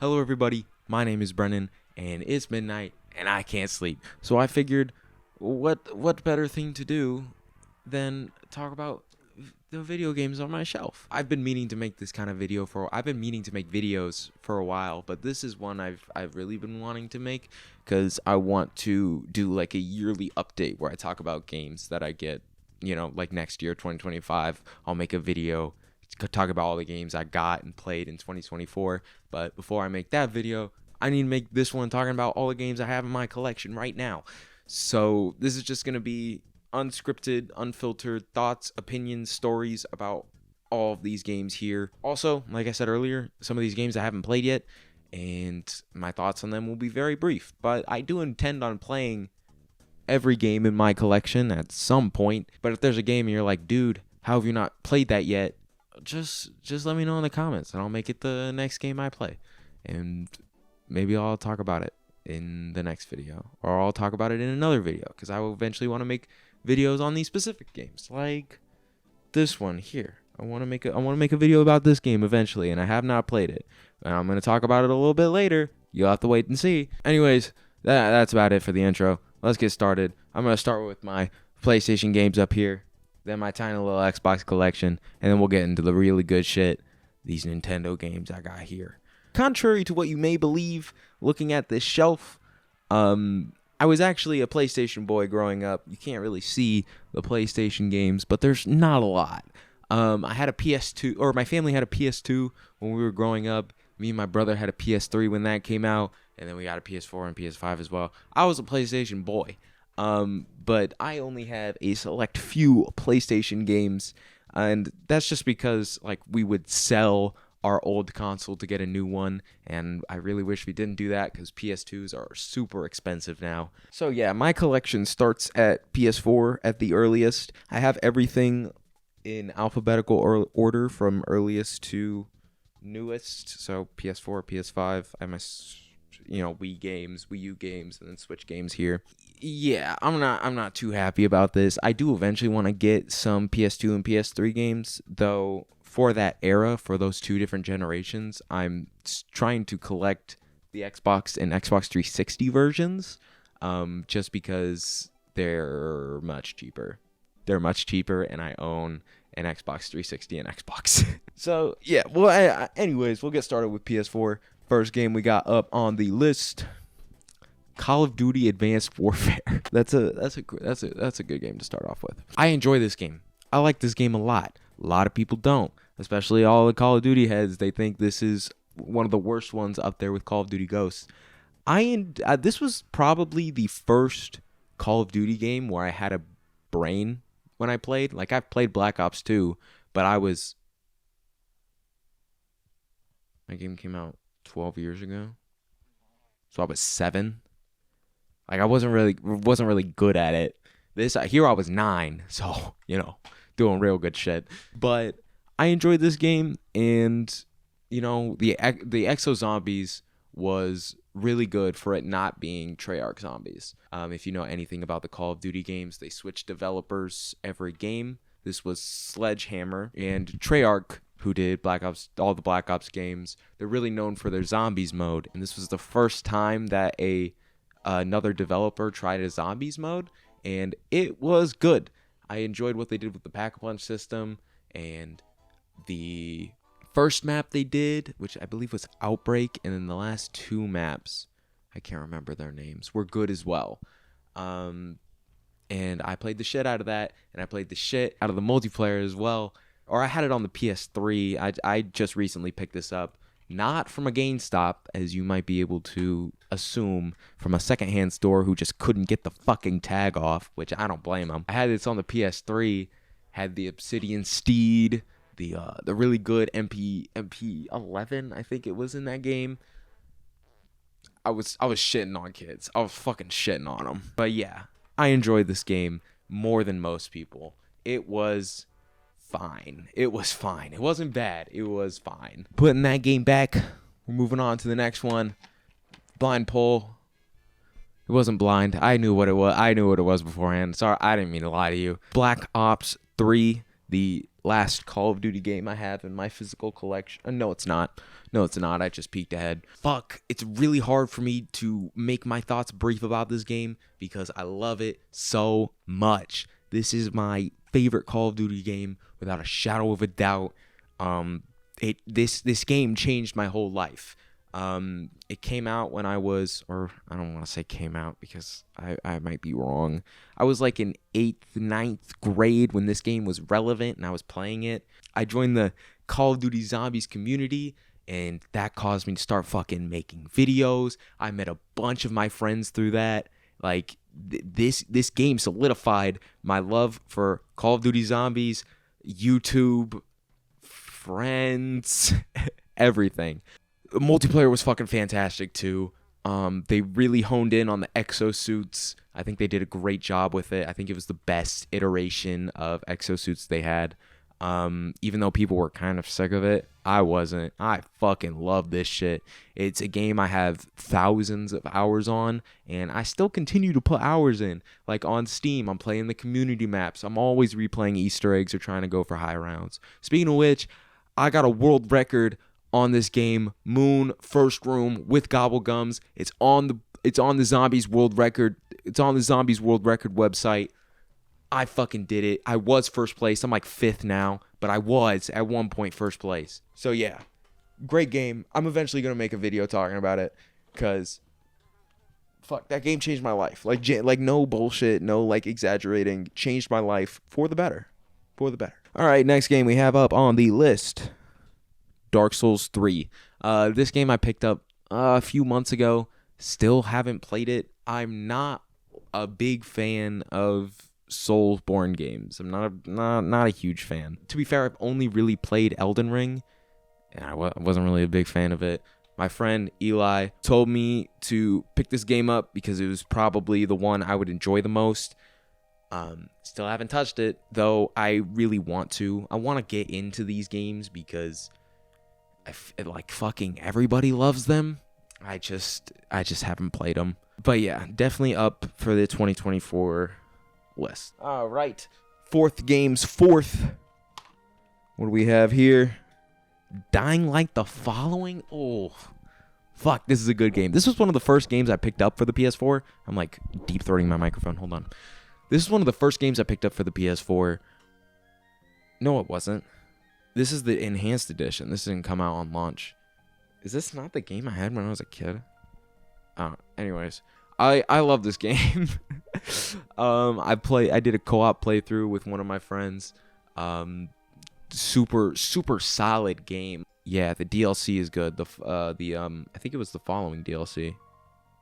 Hello everybody, my name is Brennan, and it's midnight, and I can't sleep. So I figured, what better thing to do than talk about the video games on my shelf. I've been meaning to make this kind of video I've been meaning to make videos for a while, but this is one I've really been wanting to make, because I want to do like a yearly update where I talk about games that I get, like next year, 2025, I'll make a video talk about all the games I got and played in 2024. But before I make that video, I need to make this one talking about all the games I have in my collection right now. So this is just going to be unscripted, unfiltered thoughts, opinions, stories about all of these games here. Also, like I said earlier, some of these games I haven't played yet, and my thoughts on them will be very brief. But I do intend on playing every game in my collection at some point. But if there's a game and you're like, dude, how have you not played that yet? Just let me know in the comments, and I'll make it the next game I play, and maybe I'll talk about it in the next video, or I'll talk about it in another video, because I will eventually want to make videos on these specific games, like this one here. I want to make a video about this game eventually, and I have not played it, and I'm going to talk about it a little bit later. You'll have to wait and see. Anyways, that's about it for the intro. Let's get started. I'm going to start with my PlayStation games up here, then my tiny little Xbox collection, and then we'll get into the really good shit, these Nintendo games I got here. Contrary to what you may believe, looking at this shelf, I was actually a PlayStation boy growing up. You can't really see the PlayStation games, but there's not a lot. I had a PS2, or my family had a PS2 when we were growing up. Me and my brother had a PS3 when that came out, and then we got a PS4 and PS5 as well. I was a PlayStation boy. But I only have a select few PlayStation games, and that's just because we would sell our old console to get a new one, and I really wish we didn't do that because PS2s are super expensive now. So yeah, my collection starts at PS4 at the earliest. I have everything in alphabetical order from earliest to newest. So PS4, PS5, I have my Wii games, Wii U games, and then Switch games here. Yeah, I'm not too happy about this. I do eventually want to get some PS2 and PS3 games, though for that era, for those two different generations, I'm trying to collect the Xbox and Xbox 360 versions, just because they're much cheaper. They're much cheaper, and I own an Xbox 360 and Xbox. So, yeah, well, anyways, we'll get started with PS4. First game we got up on the list, Call of Duty Advanced Warfare. That's a good game to start off with. I enjoy this game. I like this game a lot. A lot of people don't, especially all the Call of Duty heads. They think this is one of the worst ones up there with Call of Duty Ghosts. This was probably the first Call of Duty game where I had a brain when I played. Like, I've played Black Ops 2, but my game came out 12 years ago, so I was 7. Like, I wasn't really good at it. Here I was 9, so doing real good shit. But I enjoyed this game, and the Exo Zombies was really good for it not being Treyarch zombies. If you know anything about the Call of Duty games, they switch developers every game. This was Sledgehammer and Treyarch, who did all the Black Ops games. They're really known for their zombies mode, and this was the first time that another developer tried a zombies mode, and it was good. I enjoyed what they did with the Pack-a-Punch system, and the first map they did, which I believe was Outbreak, and then the last 2 maps, I can't remember their names, were good as well. And I played the shit out of that, and I played the shit out of the multiplayer as well. Or I had it on the PS3. I just recently picked this up, not from a GameStop, as you might be able to assume, from a secondhand store who just couldn't get the fucking tag off, which I don't blame them. I had this on the PS3, had the Obsidian Steed, the really good MP11, I think it was in that game. I was shitting on kids. I was fucking shitting on them. But yeah, I enjoyed this game more than most people. It was fine. It was fine. It wasn't bad. It was fine. Putting that game back, we're moving on to the next one. Blind Poll. It wasn't blind. I knew what it was. I knew what it was beforehand. Sorry, I didn't mean to lie to you. Black Ops 3, the last Call of Duty game I have in my physical collection. No, it's not. No, it's not. I just peeked ahead. Fuck. It's really hard for me to make my thoughts brief about this game because I love it so much. This is my favorite Call of Duty game without a shadow of a doubt. This game changed my whole life. It came out when I was, or I don't want to say came out because I might be wrong. I was like in 8th, 9th grade when this game was relevant and I was playing it. I joined the Call of Duty Zombies community and that caused me to start fucking making videos. I met a bunch of my friends through that. Like this game solidified my love for Call of Duty Zombies, YouTube, friends, everything. Multiplayer was fucking fantastic too. They really honed in on the exosuits. I think they did a great job with it. I think it was the best iteration of exosuits they had. Even though people were kind of sick of it, I wasn't. I fucking love this shit. It's a game I have thousands of hours on, and I still continue to put hours in. Like on Steam, I'm playing the community maps. I'm always replaying Easter eggs or trying to go for high rounds. Speaking of which, I got a world record on this game, Moon First Room with Gobblegums. It's on the Zombies World Record. It's on the Zombies World Record website. I fucking did it. I was first place. I'm like 5th now, but I was at one point first place. So yeah, great game. I'm eventually gonna make a video talking about it because fuck, that game changed my life. Like no bullshit, no like exaggerating. Changed my life for the better. For the better. All right, next game we have up on the list. Dark Souls 3. This game I picked up a few months ago. Still haven't played it. I'm not a big fan of Soulsborne games. I'm not a huge fan. To be fair, I've only really played Elden Ring, and I wasn't really a big fan of it. My friend Eli told me to pick this game up because it was probably the one I would enjoy the most. Still haven't touched it, though I really want to. I want to get into these games because like fucking everybody loves them. I just haven't played them. But yeah, definitely up for the 2024 list. All right. 4th. What do we have here? Dying Light the Following. Oh, fuck. This is a good game. This was one of the first games I picked up for the PS4. I'm like deep throating my microphone. Hold on. This is one of the first games I picked up for the PS4. No, it wasn't. This is the enhanced edition. This didn't come out on launch. Is this not the game I had when I was a kid? Anyways, I love this game. I did a co-op playthrough with one of my friends. Super solid game. Yeah, the DLC is good. I think it was the following DLC.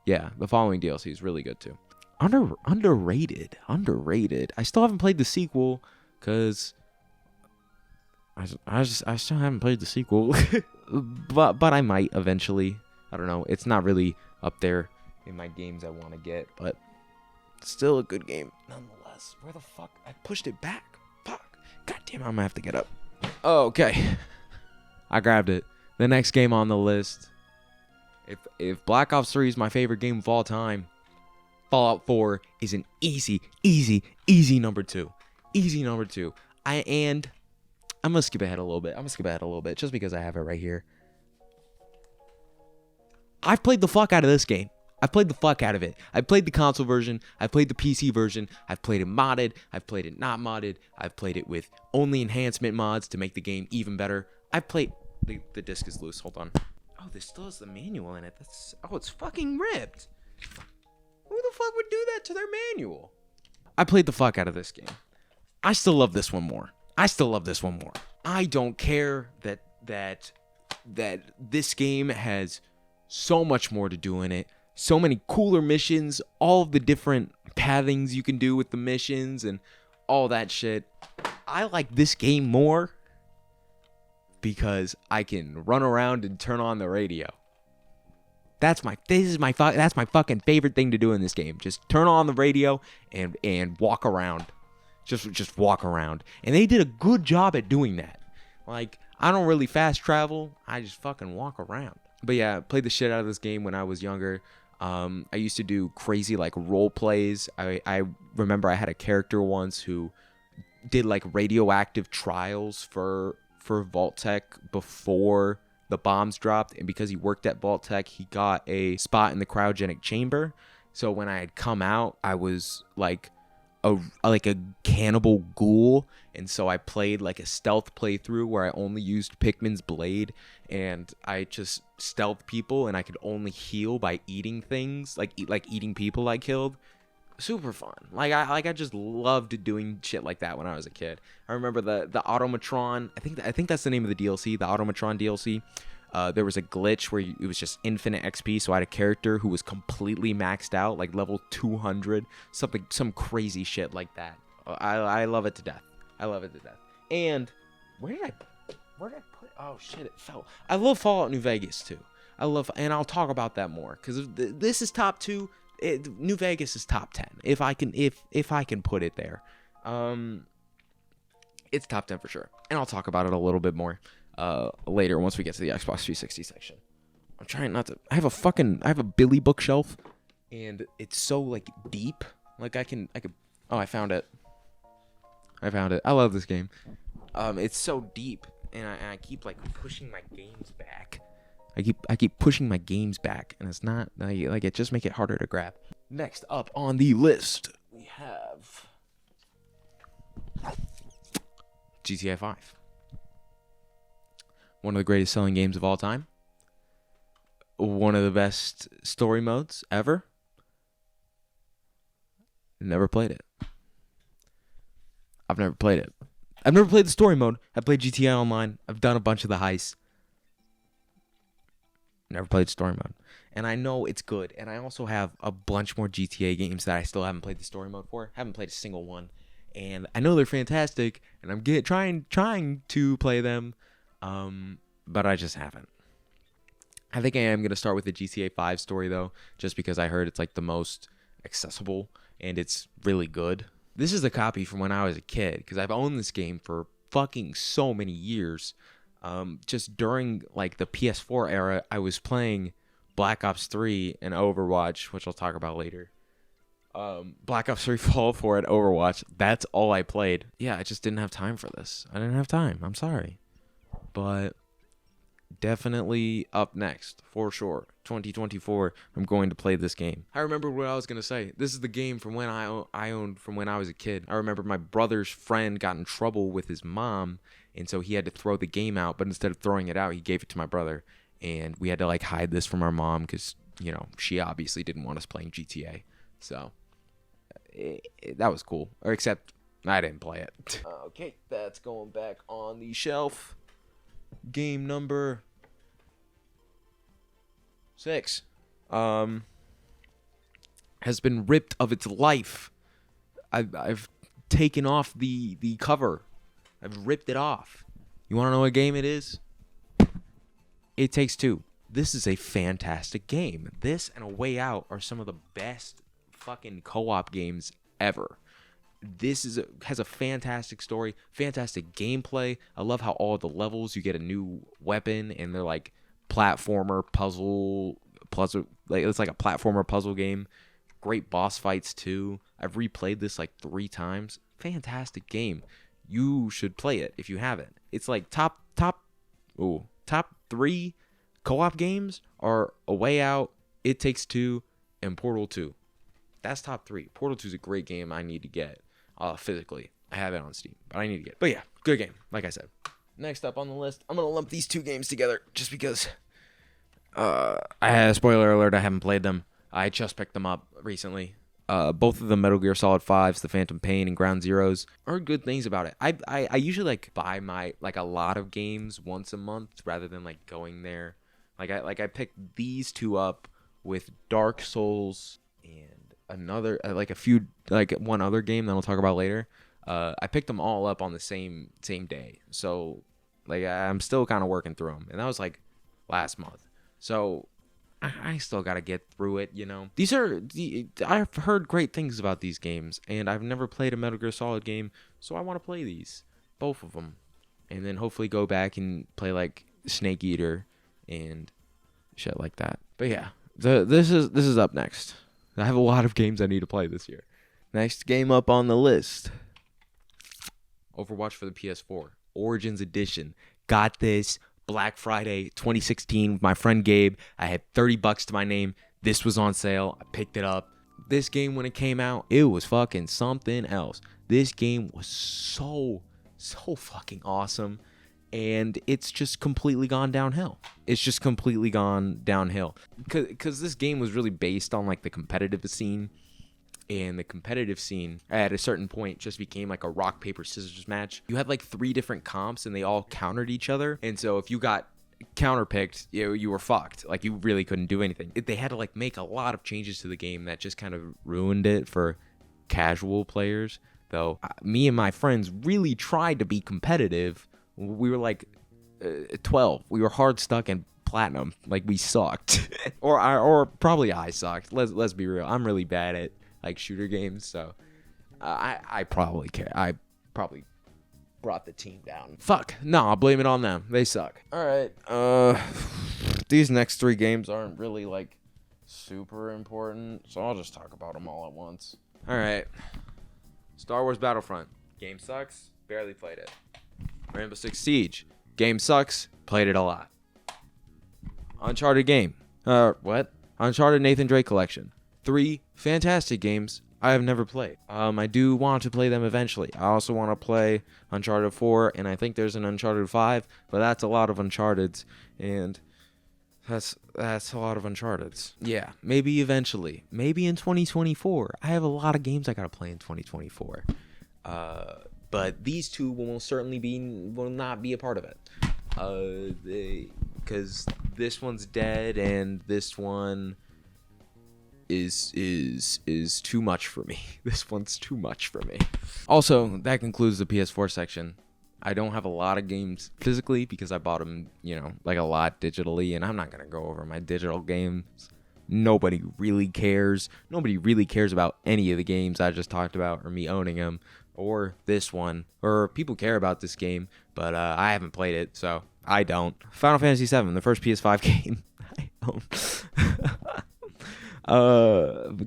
Yeah, the following DLC is really good too. Underrated. I still haven't played the sequel because I still haven't played the sequel, but I might eventually. I don't know. It's not really up there in my games I want to get, but still a good game nonetheless. Where the fuck? I pushed it back. Fuck. God damn it, I'm gonna have to get up. Oh, okay. I grabbed it. The next game on the list. If Black Ops 3 is my favorite game of all time, Fallout 4 is an easy number 2. Easy number 2. I'm going to skip ahead a little bit just because I have it right here. I've played the fuck out of this game. I've played the fuck out of it. I've played the console version. I've played the PC version. I've played it modded. I've played it not modded. I've played it with only enhancement mods to make the game even better. I've played... The disc is loose. Hold on. Oh, this still has the manual in it. It's fucking ripped. Who the fuck would do that to their manual? I played the fuck out of this game. I still love this one more. I don't care that this game has so much more to do in it. So many cooler missions, all of the different pathings you can do with the missions and all that shit. I like this game more because I can run around and turn on the radio. That's my fucking favorite thing to do in this game. Just turn on the radio and walk around. Just walk around. And they did a good job at doing that. Like, I don't really fast travel. I just fucking walk around. But yeah, I played the shit out of this game when I was younger. I used to do crazy like role plays. I remember I had a character once who did like radioactive trials for Vault-Tec before the bombs dropped, and because he worked at Vault-Tec, he got a spot in the cryogenic chamber. So when I had come out, I was like a cannibal ghoul, and so I played like a stealth playthrough where I only used Pikmin's blade, and I just stealthed people, and I could only heal by eating things, like eating people I killed. Super fun. I just loved doing shit like that when I was a kid. I remember the Automatron. I think that's the name of the DLC, the Automatron DLC. There was a glitch where it was just infinite XP, so I had a character who was completely maxed out, like level 200, some crazy shit like that. I love it to death. I love it to death. And where did I put? Oh shit, it fell. I love Fallout New Vegas too. And I'll talk about that more because this is top 2. New Vegas is top 10 if I can put it there. It's top 10 for sure, and I'll talk about it a little bit more later once we get to the Xbox 360 section. I'm trying not to. I have a Billy bookshelf, and it's so like deep. Like I can. Oh, I found it. I love this game. It's so deep, and I keep like pushing my games back. I keep pushing my games back, and it's not like it just make it harder to grab. Next up on the list, we have GTA 5. One of the greatest selling games of all time. One of the best story modes ever. Never played it. I've never played it. I've never played the story mode. I played GTA Online. I've done a bunch of the heists. Never played story mode. And I know it's good. And I also have a bunch more GTA games that I still haven't played the story mode for. Haven't played a single one. And I know they're fantastic. And I'm trying to play them. But I just haven't. I think I am going to start with the GTA 5 story, though. Just because I heard it's like the most accessible. And it's really good. This is a copy from when I was a kid. Because I've owned this game for fucking so many years. Just during like the PS4 era, I was playing Black Ops 3 and Overwatch, which I'll talk about later. Black Ops 3 Fallout 4 and Overwatch. That's all I played. Yeah, I just didn't have time for this. I didn't have time. I'm sorry. But definitely up next, for sure. 2024, I'm going to play this game. I remember what I was going to say. This is the game from when I owned from when I was a kid. I remember my brother's friend got in trouble with his mom, and so he had to throw the game out, but instead of throwing it out, he gave it to my brother. And we had to like hide this from our mom because, she obviously didn't want us playing GTA. So that was cool. Or except I didn't play it. Okay, that's going back on the shelf. Game number 6 has been ripped of its life. I've taken off the cover. I've ripped it off. You want to know what game it is? It Takes Two. This is a fantastic game. This and A Way Out are some of the best fucking co-op games ever. This has a fantastic story, fantastic gameplay. I love how all the levels you get a new weapon, and they're like platformer puzzle. Like it's like a platformer puzzle game. Great boss fights too. I've replayed this like 3 times. Fantastic game. You should play it if you haven't. It's like top 3 co-op games are A Way Out, It Takes Two, and Portal 2. That's top 3. Portal 2 is a great game I need to get physically. I have it on Steam, but I need to get it. But yeah, good game, like I said. Next up on the list, I'm going to lump these 2 games together just because I had a spoiler alert, I haven't played them. I just picked them up recently. Both of the Metal Gear Solid 5s, The Phantom Pain and Ground Zeroes, are good things about it. I usually like buy a lot of games once a month rather than like going there. I picked these 2 up with Dark Souls and another one other game that I'll talk about later. I picked them all up on the same day. So I'm still kind of working through them, and that was like last month. So I still got to get through it, I've heard great things about these games, and I've never played a Metal Gear Solid game, so I want to play these, both of them, and then hopefully go back and play like Snake Eater and shit like that. But yeah, this is up next. I have a lot of games I need to play this year. Next game up on the list Overwatch for the PS4, Origins Edition. Got this Black Friday 2016 with my friend Gabe. I had $30 to my name. This was on sale. I picked it up. This game, when it came out, it was fucking something else. This game was so fucking awesome. And it's just completely gone downhill. It's just completely gone downhill. Because this game was really based on, like, the competitive scene. And the competitive scene, at a certain point, just became like a rock, paper, scissors match. You had, like, 3 different comps, and they all countered each other. And so if you got counterpicked, you were fucked. Like, you really couldn't do anything. They had to, like, make a lot of changes to the game that just kind of ruined it for casual players. Though, me and my friends really tried to be competitive. We were like 12. We were hard stuck in platinum. Like, we sucked. or probably I sucked. Let's be real. I'm really bad at, like, shooter games, so I probably care. I probably brought the team down. Fuck. No, I'll blame it on them. They suck. All right. These next 3 games aren't really, like, super important, so I'll just talk about them all at once. All right. Star Wars Battlefront. Game sucks. Barely played it. Rainbow Six Siege. Game sucks. Played it a lot. Uncharted game. What? Uncharted Nathan Drake Collection. 3 fantastic games I have never played. I do want to play them eventually. I also want to play Uncharted 4, and I think there's an Uncharted 5, but that's a lot of Uncharteds, and that's a lot of Uncharteds. Yeah, maybe eventually. Maybe in 2024. I have a lot of games I gotta play in 2024. But these 2 will not be a part of it. Because this one's dead, and this one is too much for me. This one's too much for me. Also, that concludes the PS4 section. I don't have a lot of games physically because I bought them, like, a lot digitally, and I'm not gonna go over my digital games. Nobody really cares. Nobody really cares about any of the games I just talked about, or me owning them, or this one. Or people care about this game, but I haven't played it, so I don't. Final Fantasy VII, the first PS5 game I own.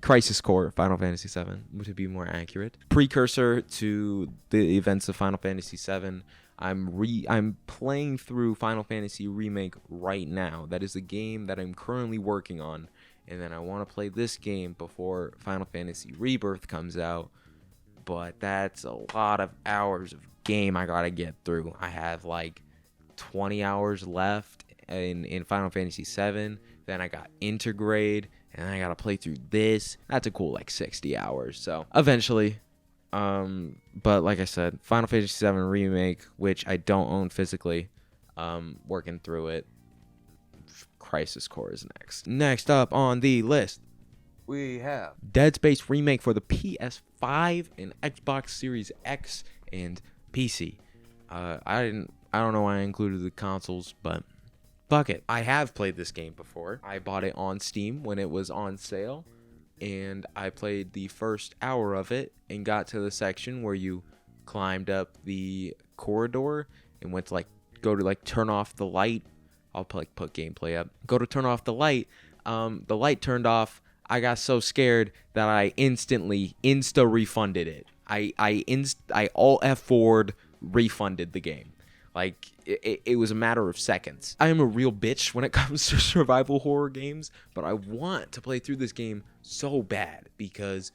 Crisis Core, Final Fantasy VII, to be more accurate. Precursor to the events of Final Fantasy VII. I'm playing through Final Fantasy Remake right now. That is a game that I'm currently working on, and then I want to play this game before Final Fantasy Rebirth comes out. But that's a lot of hours of game I gotta get through. I have like 20 hours left in Final Fantasy VII. Then I got Intergrade, and I gotta play through this. That's a cool, like, 60 hours. So eventually, but like I said, Final Fantasy VII Remake, which I don't own physically, working through it. Crisis Core is next. Next up on the list, we have Dead Space Remake for the PS5 and Xbox Series X and PC. I don't know why I included the consoles, but fuck it. I have played this game before. I bought it on Steam when it was on sale, and I played the first hour of it and got to the section where you climbed up the corridor and went to, go to, turn off the light. I'll put gameplay up. Go to turn off the light. The light turned off. I got so scared that I refunded it. I all F4'd refunded the game. Like, it was a matter of seconds. I am a real bitch when it comes to survival horror games, but I want to play through this game so bad because,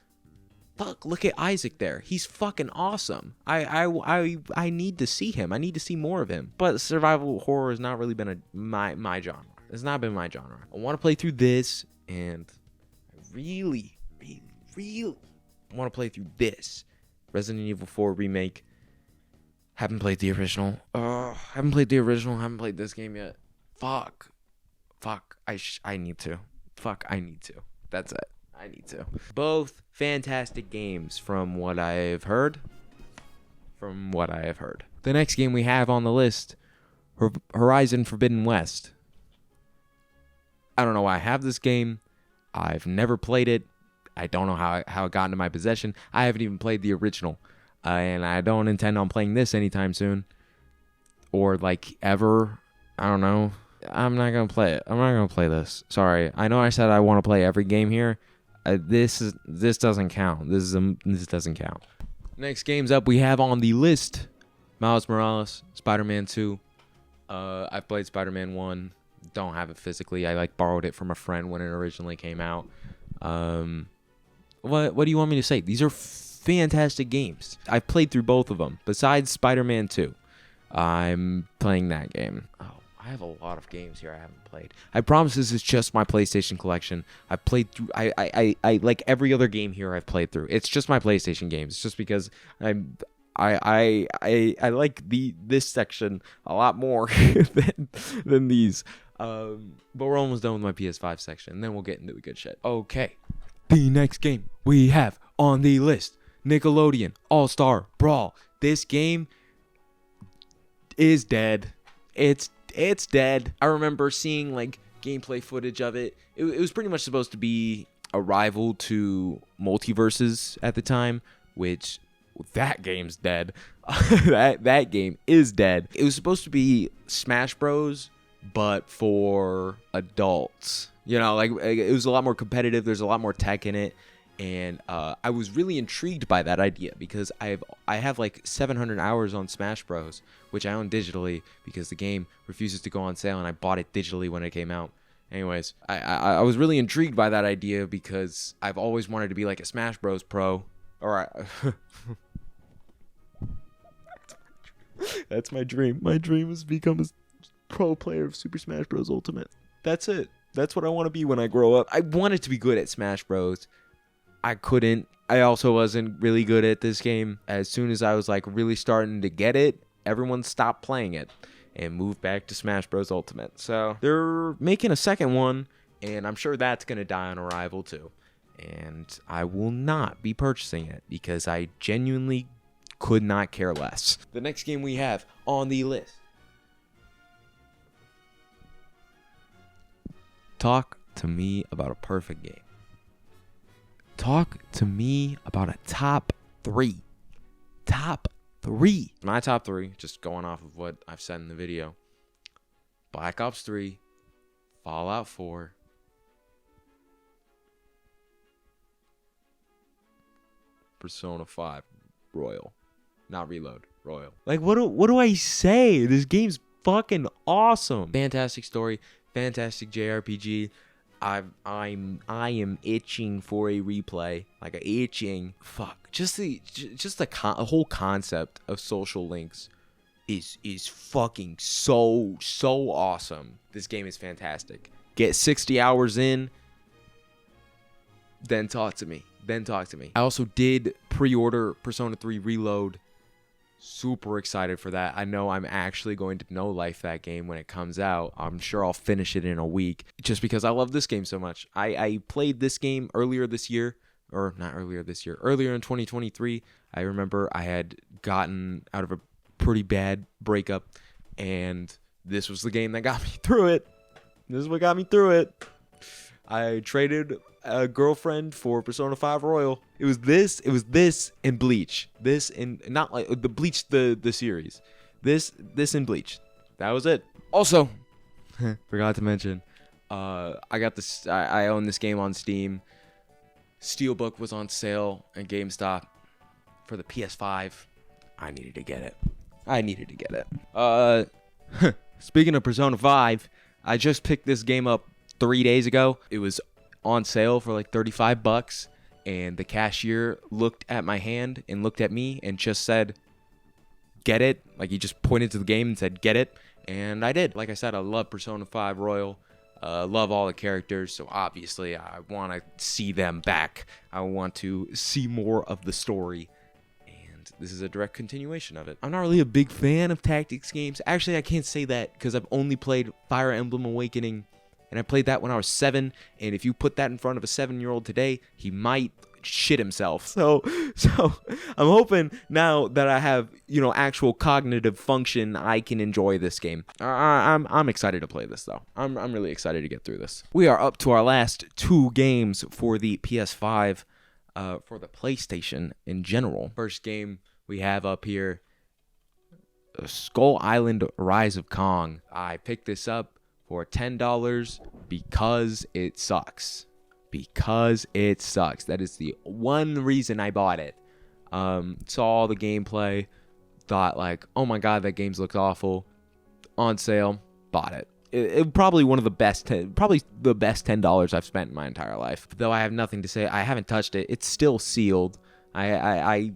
fuck, look at Isaac there. He's fucking awesome. I need to see him. I need to see more of him. But survival horror has not really been my genre. It's not been my genre. I want to play through this, and I really want to play through this. Resident Evil 4 Remake. Haven't played the original. Haven't played the original. Haven't played this game yet. Fuck. I need to. I need to. That's it. I need to. Both fantastic games from what I've heard. The next game we have on the list, Horizon Forbidden West. I don't know why I have this game. I've never played it. I don't know how it got into my possession. I haven't even played the original. And I don't intend on playing this anytime soon. Or, ever. I don't know. I'm not going to play it. I'm not going to play this. Sorry. I know I said I want to play every game here. This doesn't count. This doesn't count. Next games up we have on the list, Miles Morales, Spider-Man 2. I've played Spider-Man 1. Don't have it physically. I borrowed it from a friend when it originally came out. What do you want me to say? These are fantastic games. I've played through both of them. Besides Spider-Man 2, I'm playing that game. Oh, I have a lot of games here I haven't played. I promise this is just my PlayStation collection. I've played through. I like every other game here I've played through. It's just my PlayStation games. It's just because I like this section a lot more than these. But we're almost done with my PS5 section, and then we'll get into the good shit. Okay. The next game we have on the list, Nickelodeon All-Star Brawl. This game is dead. It's dead. I remember seeing gameplay footage of it. It was pretty much supposed to be a rival to Multiverses at the time, which that game's dead. that game is dead. It was supposed to be Smash Bros, but for adults. It was a lot more competitive. There's a lot more tech in it, and I was really intrigued by that idea because I have 700 hours on Smash Bros, which I own digitally because the game refuses to go on sale, and I bought it digitally when it came out. Anyways, I was really intrigued by that idea because I've always wanted to be like a Smash Bros pro. That's my dream. My dream is to become a pro player of Super Smash Bros. Ultimate. That's it. That's what I want to be when I grow up. I wanted to be good at Smash Bros. I couldn't. I also wasn't really good at this game. As soon as I was really starting to get it, everyone stopped playing it and moved back to Smash Bros. Ultimate. So they're making a second one, and I'm sure that's going to die on arrival too. And I will not be purchasing it because I genuinely could not care less. The next game we have on the list. Talk to me about a perfect game. Talk to me about a top 3. Top 3. My top 3, just going off of what I've said in the video. Black Ops 3, Fallout 4, Persona 5 Royal. Not Reload, Royal. What do I say? This game's fucking awesome. Fantastic story, fantastic JRPG. I am itching for a replay. Itching. Fuck. Just the whole concept of social links is fucking so awesome. This game is fantastic. Get 60 hours in, then talk to me. I also did pre-order Persona 3 Reload. Super excited for that. I know I'm actually going to know life that game when it comes out. I'm sure I'll finish it in a week just because I love this game so much. I played this game earlier in 2023. I remember I had gotten out of a pretty bad breakup, and this was the game that got me through it. This is what got me through it. I traded a girlfriend for Persona 5 Royal. It was this and Bleach. This and not the Bleach the series. This and Bleach. That was it. Also, forgot to mention, I got this. I own this game on Steam. Steelbook was on sale at GameStop for the PS5. I needed to get it. Speaking of Persona 5, I just picked this game up 3 days ago. It was on sale for $35, and the cashier looked at my hand and looked at me and just said, "Get it." He just pointed to the game and said, "Get it," and I did. Like I said, I love Persona 5 Royal. Love all the characters, so obviously I want to see them back. I want to see more of the story, and this is a direct continuation of it. I'm not really a big fan of tactics games. Actually, I can't say that because I've only played Fire Emblem Awakening, and I played that when I was 7, and if you put that in front of a 7-year-old today, he might shit himself. So I'm hoping now that I have, actual cognitive function, I can enjoy this game. I'm excited to play this, though. I'm really excited to get through this. We are up to our last 2 games for the PS5, for the PlayStation in general. First game we have up here, Skull Island Rise of Kong. I picked this up for $10 because it sucks. That is the one reason I bought it. Saw the gameplay, thought like, oh my god, that game's looked awful. On sale, bought it. It probably one of the best, probably the best $10 I've spent in my entire life. Though I have nothing to say. I haven't touched it. It's still sealed. I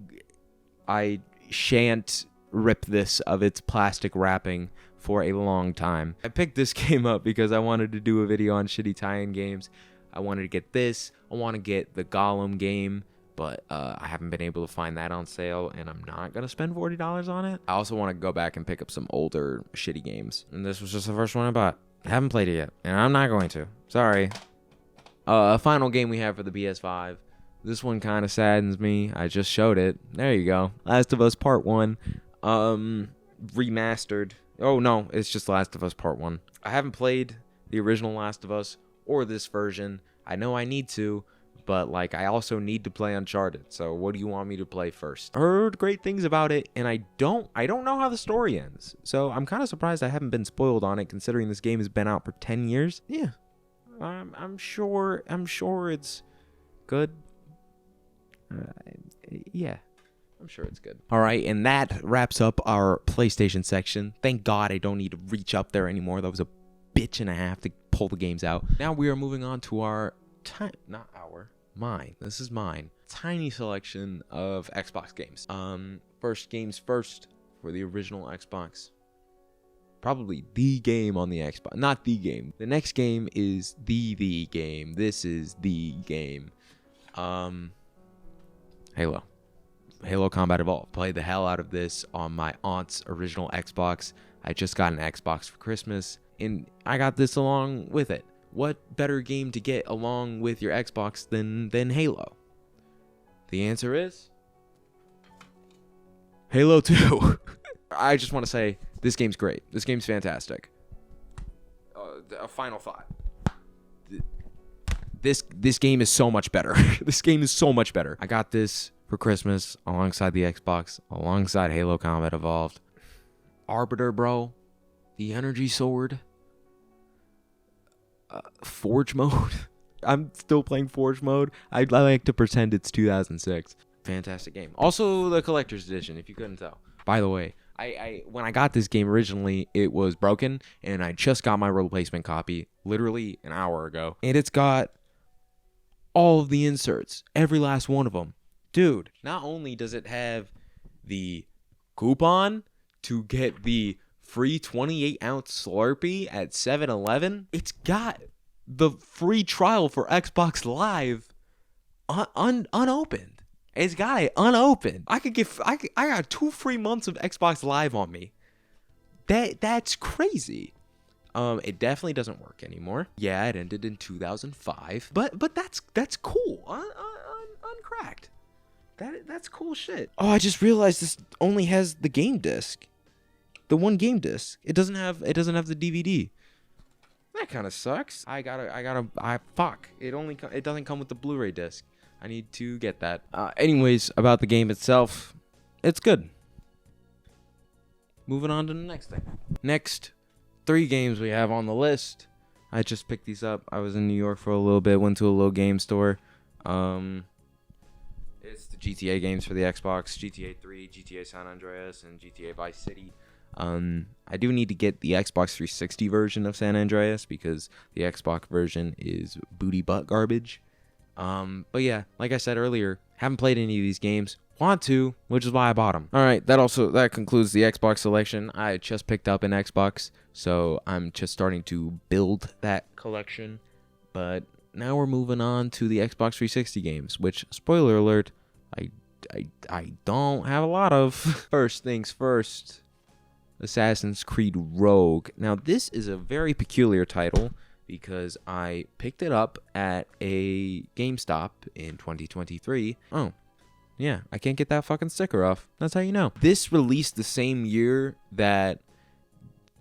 shan't rip this of its plastic wrapping for a long time. I picked this game up because I wanted to do a video on shitty tie-in games. I wanted to get this. I want to get the Gollum game, but I haven't been able to find that on sale, and I'm not going to spend $40 on it. I also want to go back and pick up some older shitty games, and this was just the first one I bought. I haven't played it yet, and I'm not going to. Sorry. A final game we have for the PS5. This one kind of saddens me. I just showed it. There you go. Last of Us Part 1. Remastered. Oh, no. It's just Last of Us Part 1. I haven't played the original Last of Us or this version. I know I need to, but like I also need to play Uncharted. So what do you want me to play first? I heard great things about it, and I don't know how the story ends. So I'm kind of surprised I haven't been spoiled on it, considering this game has been out for 10 years. Yeah. I'm sure it's good. Yeah. I'm sure it's good. All right, and that wraps up our PlayStation section. Thank God I don't need to reach up there anymore. That was a bitch and a half to pull the games out. Now we are moving on to our mine. This is mine. Tiny selection of Xbox games. First games first for the original Xbox. Probably the game on the Xbox. Not the game. The next game is the game. This is the game. Halo Combat Evolved. Played the hell out of this on my aunt's original Xbox. I just got an Xbox for Christmas, and I got this along with it. What better game to get along with your Xbox than Halo? The answer is Halo 2. I just want to say, this game's great. This game's fantastic. A final thought. This game is so much better. This game is so much better. I got this for Christmas alongside the Xbox, alongside Halo Combat Evolved. Arbiter, bro. The energy sword. Forge mode. I'm still playing Forge mode. I like to pretend it's 2006. Fantastic game. Also the collector's edition, if you couldn't tell. By the way, I when I got this game originally, it was broken, and I just got my replacement copy literally an hour ago. And it's got all of the inserts, every last one of them. Dude, not only does it have the coupon to get the free 28-ounce Slurpee at 7-Eleven, it's got the free trial for Xbox Live unopened. It's got it unopened. I got 2 free months of Xbox Live on me. That's crazy. It definitely doesn't work anymore. Yeah, it ended in 2005, but that's cool. Uncracked. That's cool shit. Oh, I just realized this only has the game disc. The one game disc. It doesn't have the DVD. That kind of sucks. Fuck. It doesn't come with the Blu-ray disc. I need to get that. Anyways, about the game itself, it's good. Moving on to the next thing. Next 3 games we have on the list. I just picked these up. I was in New York for a little bit, went to a little game store. It's the GTA games for the Xbox, GTA 3, GTA San Andreas, and GTA Vice City. I do need to get the Xbox 360 version of San Andreas because the Xbox version is booty butt garbage. But yeah, like I said earlier, haven't played any of these games. Want to, which is why I bought them. Alright, that concludes the Xbox selection. I just picked up an Xbox, so I'm just starting to build that collection. But now we're moving on to the Xbox 360 games, which, spoiler alert, I don't have a lot of. First things first, Assassin's Creed Rogue. Now, this is a very peculiar title because I picked it up at a GameStop in 2023. Oh, yeah, I can't get that fucking sticker off. That's how you know. This released the same year that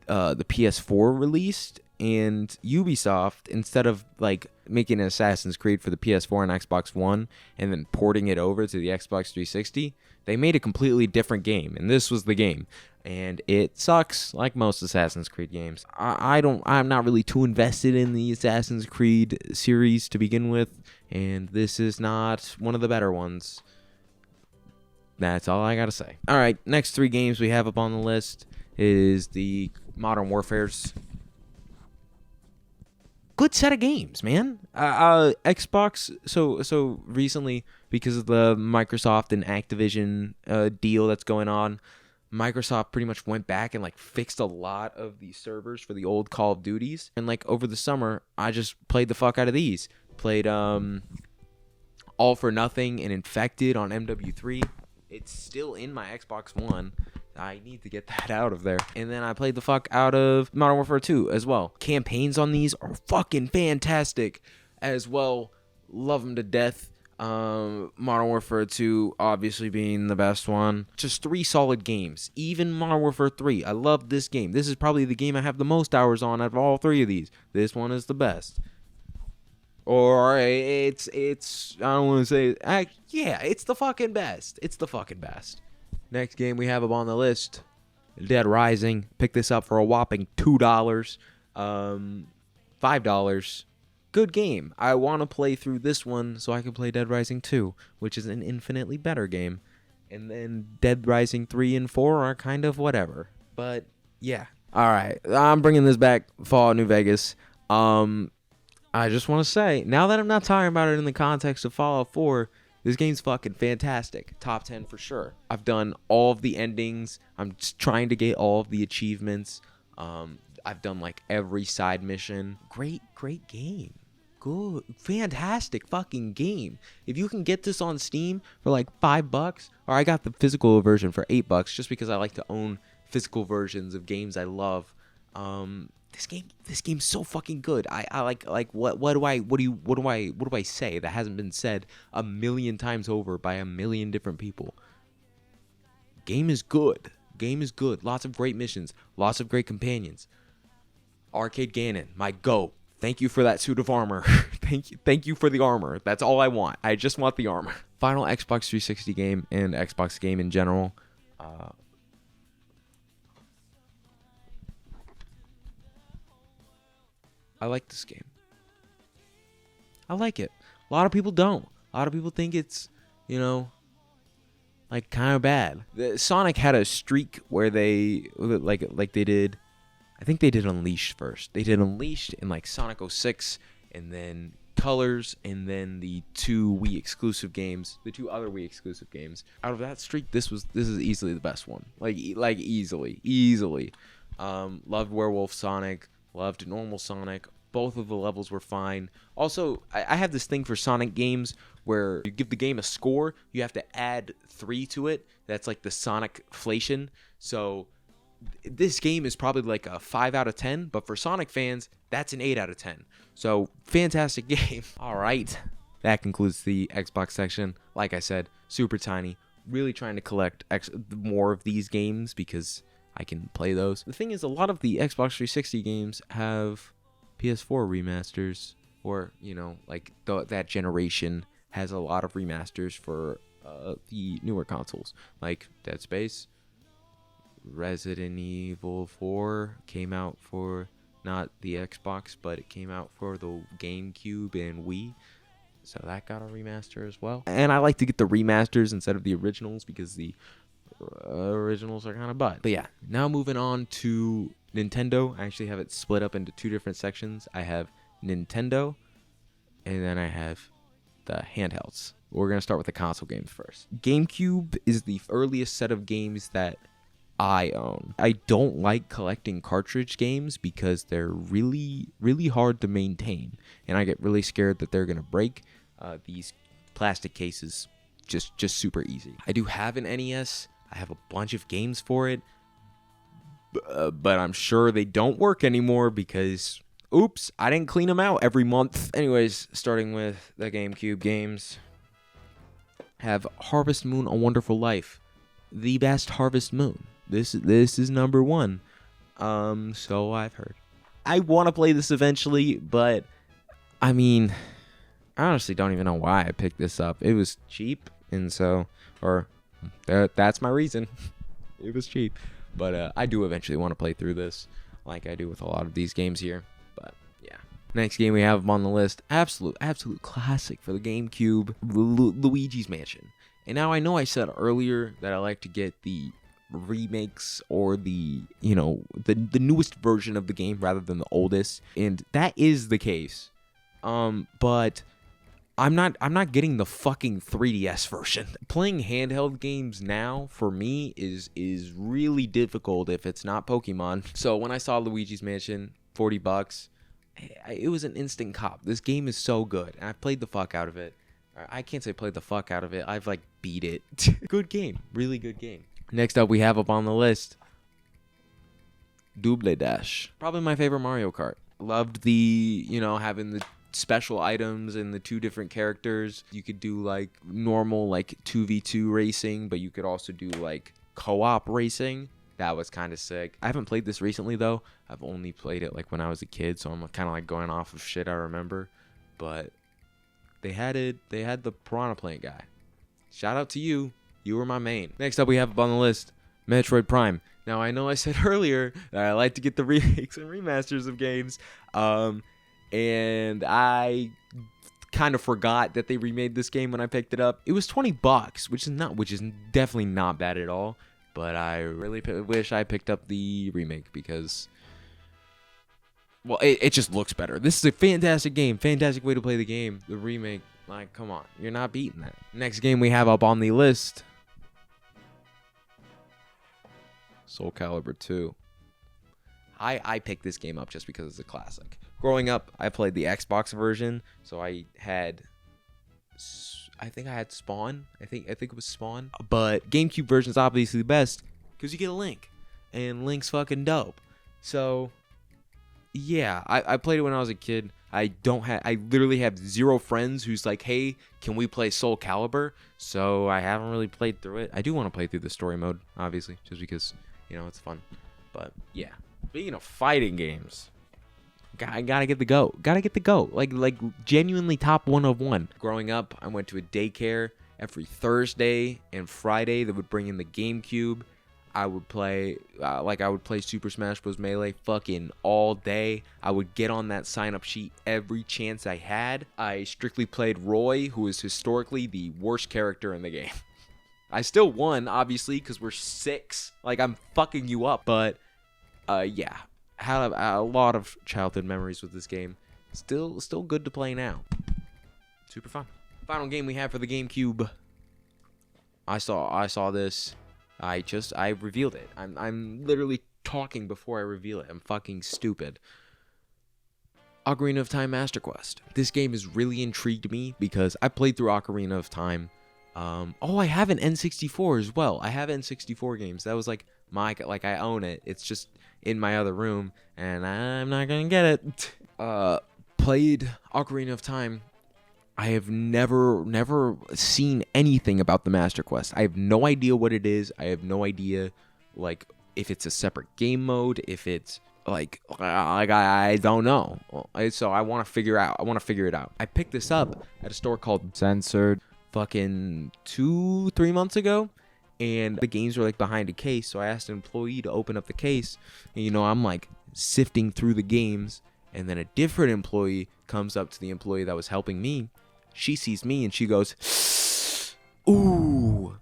the PS4 released, and Ubisoft, instead of like making an Assassin's Creed for the PS4 and Xbox One and then porting it over to the Xbox 360, they made a completely different game, and this was the game. And it sucks, like most Assassin's Creed games. I'm not really too invested in the Assassin's Creed series to begin with, and this is not one of the better ones. That's all I gotta say. All right, next 3 games we have up on the list is the Modern Warfare's. Good set of games, man. Xbox. So recently, because of the Microsoft and Activision deal that's going on, Microsoft pretty much went back and like fixed a lot of the servers for the old Call of Duties. And like over the summer, I just played the fuck out of these. Played All for Nothing and Infected on MW3. It's still in my Xbox One. I need to get that out of there. And then I played the fuck out of Modern Warfare 2 as well. Campaigns on these are fucking fantastic as well. Love them to death. Modern Warfare 2 obviously being the best one. Just 3 solid games. Even Modern Warfare 3. I love this game. This is probably the game I have the most hours on out of all 3 of these. This one is the best. Or it's I don't want to say, yeah, it's the fucking best. It's the fucking best. Next game we have up on the list, Dead Rising. Picked this up for a whopping $2, $5. Good game. I want to play through this one so I can play Dead Rising 2, which is an infinitely better game. And then Dead Rising 3 and 4 are kind of whatever. But yeah. All right, I'm bringing this back. Fallout New Vegas. I just want to say, now that I'm not talking about it in the context of Fallout 4, this game's fucking fantastic. Top 10 for sure. I've done all of the endings. I'm just trying to get all of the achievements. I've done like every side mission. Great game. Good. Fantastic fucking game. If you can get this on Steam for like $5, or I got the physical version for $8 just because I like to own physical versions of games I love. This game's so fucking good. I like what do I say that hasn't been said a million times over by a million different people? Game is good. Lots of great missions, lots of great companions. Arcade Gannon, my goat. Thank you for that suit of armor. Thank you for the armor. That's all I want. I just want the armor. Final Xbox 360 game and Xbox game in general. I like this game. I like it. A lot of people don't. A lot of people think it's, like kind of bad. Sonic had a streak where they like they did. I think they did Unleashed first. They did Unleashed in like Sonic 06, and then Colors, and then the 2 Wii exclusive games, the 2 other Wii exclusive games. Out of that streak, this is easily the best one. Like easily. Loved Werewolf Sonic. Loved normal Sonic. Both of the levels were fine. Also, I have this thing for Sonic games where you give the game a score, you have to add 3 to it. That's like the Sonicflation. So this game is probably like a 5 out of 10, but for Sonic fans, that's an 8 out of 10. So fantastic game. All right. That concludes the Xbox section. Like I said, super tiny. Really trying to collect more of these games because I can play those. The thing is, a lot of the Xbox 360 games have PS4 remasters, or like that generation has a lot of remasters for the newer consoles, like Dead Space. Resident Evil 4 came out for not the Xbox, but it came out for the GameCube and Wii, so that got a remaster as well. And I like to get the remasters instead of the originals because the originals are kind of butt. But yeah, now moving on to Nintendo. I actually have it split up into 2 different sections. I have Nintendo, and then I have the handhelds. We're going to start with the console games first. GameCube is the earliest set of games that I own. I don't like collecting cartridge games because they're really, really hard to maintain, and I get really scared that they're going to break. These plastic cases, just super easy. I do have an NES. I have a bunch of games for it, but I'm sure they don't work anymore because, oops, I didn't clean them out every month. Anyways, starting with the GameCube games, have Harvest Moon: A Wonderful Life, the best Harvest Moon. This is number 1. So I've heard. I want to play this eventually, but I mean, I honestly don't even know why I picked this up. It was cheap, and so, or that's my reason. It was cheap. But I do eventually want to play through this, like I do with a lot of these games here. But yeah. Next game we have on the list, absolute classic for the GameCube, Luigi's Mansion. And now I know I said earlier that I like to get the remakes or the newest version of the game rather than the oldest, and that is the case. But I'm not getting the fucking 3DS version. Playing handheld games now for me is really difficult if it's not Pokemon. So when I saw Luigi's Mansion, $40, it was an instant cop. This game is so good, and I played the fuck out of it. I can't say played the fuck out of it. I've like beat it. Good game, really good game. Next up, we have up on the list Double Dash. Probably my favorite Mario Kart. Loved the having the special items and the 2 different characters. You could do like normal like 2v2 racing, but you could also do like co-op racing. That was kind of sick. I haven't played this recently though. I've only played it like when I was a kid, so I'm kind of like going off of shit I remember. But they had the Piranha Plant guy. Shout out to you. You were my main. Next up we have up on the list Metroid Prime. Now I know I said earlier that I like to get the remakes and remasters of games. And I kind of forgot that they remade this game when I picked it up. It was $20, which is definitely not bad at all. But I really wish I picked up the remake because, well, it just looks better. This is a fantastic game, fantastic way to play the game. The remake, like, come on, you're not beating that. Next game we have up on the list, Soul Calibur 2. I picked this game up just because it's a classic. Growing up, I played the Xbox version, so I think I had Spawn. I think it was Spawn. But GameCube version is obviously the best because you get a Link, and Link's fucking dope. So yeah, I played it when I was a kid. I literally have 0 friends who's like, hey, can we play Soul Calibur? So I haven't really played through it. I do want to play through the story mode, obviously, just because it's fun. But yeah, speaking of fighting games, I gotta get the GOAT. Gotta get the GOAT. Like genuinely top 1 of 1. Growing up, I went to a daycare every Thursday and Friday that would bring in the GameCube. I would play Super Smash Bros. Melee fucking all day. I would get on that sign-up sheet every chance I had. I strictly played Roy, who is historically the worst character in the game. I still won, obviously, because we're 6. Like, I'm fucking you up. But, yeah. Had a lot of childhood memories with this game. Still good to play now. Super fun. Final game we have for the GameCube. I saw this. I revealed it. I'm literally talking before I reveal it. I'm fucking stupid. Ocarina of Time Master Quest. This game has really intrigued me because I played through Ocarina of Time. I have an N64 as well. I have N64 games. That was like I own it. It's just in my other room, and I'm not gonna get it. Played Ocarina of Time. I have never seen anything about the Master Quest. I have no idea what it is. I have no idea, like, if it's a separate game mode, if it's like I don't know. So I want to figure it out. I picked this up at a store called Censored fucking 2-3 months ago. And the games were like behind a case, so I asked an employee to open up the case. And I'm like sifting through the games, and then a different employee comes up to the employee that was helping me. She sees me and she goes, "Ooh,"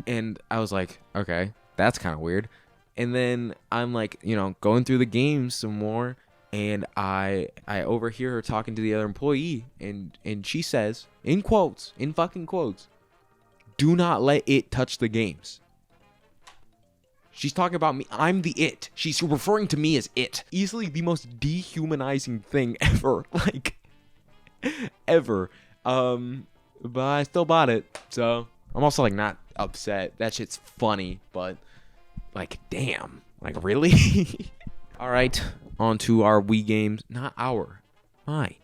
and I was like, "Okay, that's kind of weird." And then I'm like, going through the games some more, and I overhear her talking to the other employee, and she says, in fucking quotes, "Do not let it touch the games." She's talking about me. I'm the it. She's referring to me as it. Easily the most dehumanizing thing ever. Like, ever. But I still bought it. So, I'm also, like, not upset. That shit's funny. But, like, damn. Like, really? Alright. On to our Wii games. Not our. Mine.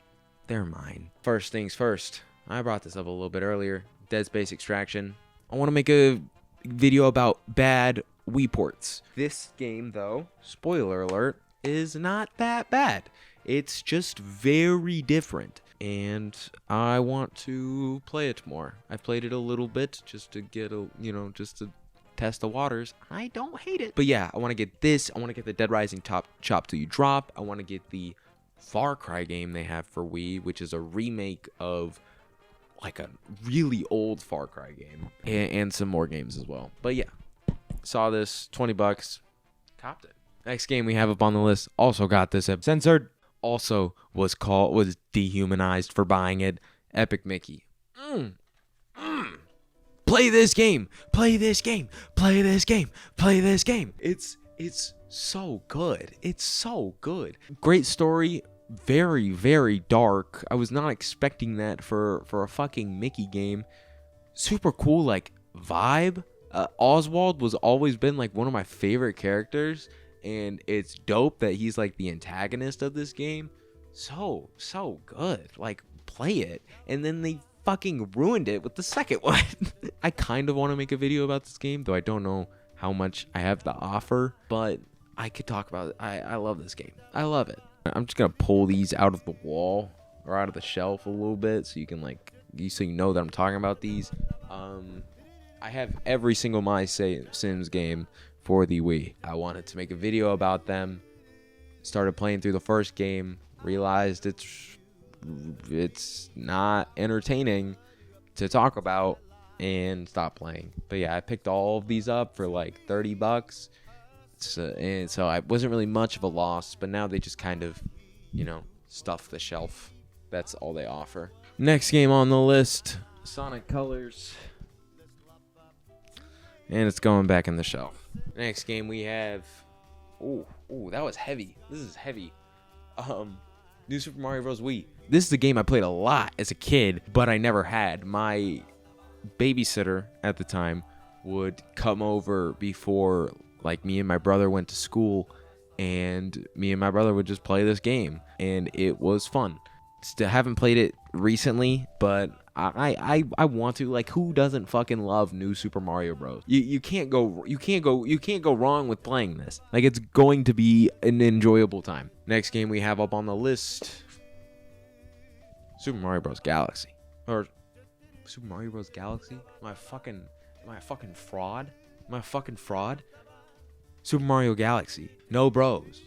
They're mine. First things first. I brought this up a little bit earlier. Dead Space Extraction. I want to make a video about bad Wii ports. This game, though, spoiler alert, is not that bad. It's just very different, and I want to play it more. I've played it a little bit just to get just to test the waters. I don't hate it. But yeah, I want to get this. I want to get the Dead Rising Chop Till You Drop. I want to get the Far Cry game they have for Wii, which is a remake of like a really old Far Cry game and some more games as well. But yeah, saw this, $20, copped it. Next game we have up on the list, also got this censored, also was dehumanized for buying it. Epic Mickey. Play this game. Play this game. Play this game. Play this game. It's so good. It's so good. Great story. Very, very dark. I was not expecting that for a fucking Mickey game. Super cool, like, vibe. Oswald was always been like one of my favorite characters, and it's dope that he's like the antagonist of this game. So good. Like, play it. And then they fucking ruined it with the second one. I kind of want to make a video about this game, though I don't know how much I have to offer, but I could talk about it. I love this game. I love it. I'm just gonna pull these out of the wall or out of the shelf a little bit so you can so you know that I'm talking about these. I have every single My Sims game for the Wii. I wanted to make a video about them. Started playing through the first game, realized it's not entertaining to talk about, and stopped playing. But yeah, I picked all of these up for like $30. And so I wasn't really much of a loss, but now they just kind of, stuff the shelf. That's all they offer. Next game on the list, Sonic Colors. And it's going back in the shelf. Next game we have, ooh, that was heavy. This is heavy. New Super Mario Bros. Wii. This is the game I played a lot as a kid, but I never had. My babysitter at the time would come over before, like, me and my brother went to school, and me and my brother would just play this game, and it was fun. Still haven't played it recently, but I want to. Like, who doesn't fucking love New Super Mario Bros? You can't go wrong with playing this. Like, it's going to be an enjoyable time. Next game we have up on the list, Super Mario Bros. Galaxy. Or Super Mario Bros. Galaxy? Am I a fucking fraud? Super Mario Galaxy. No bros.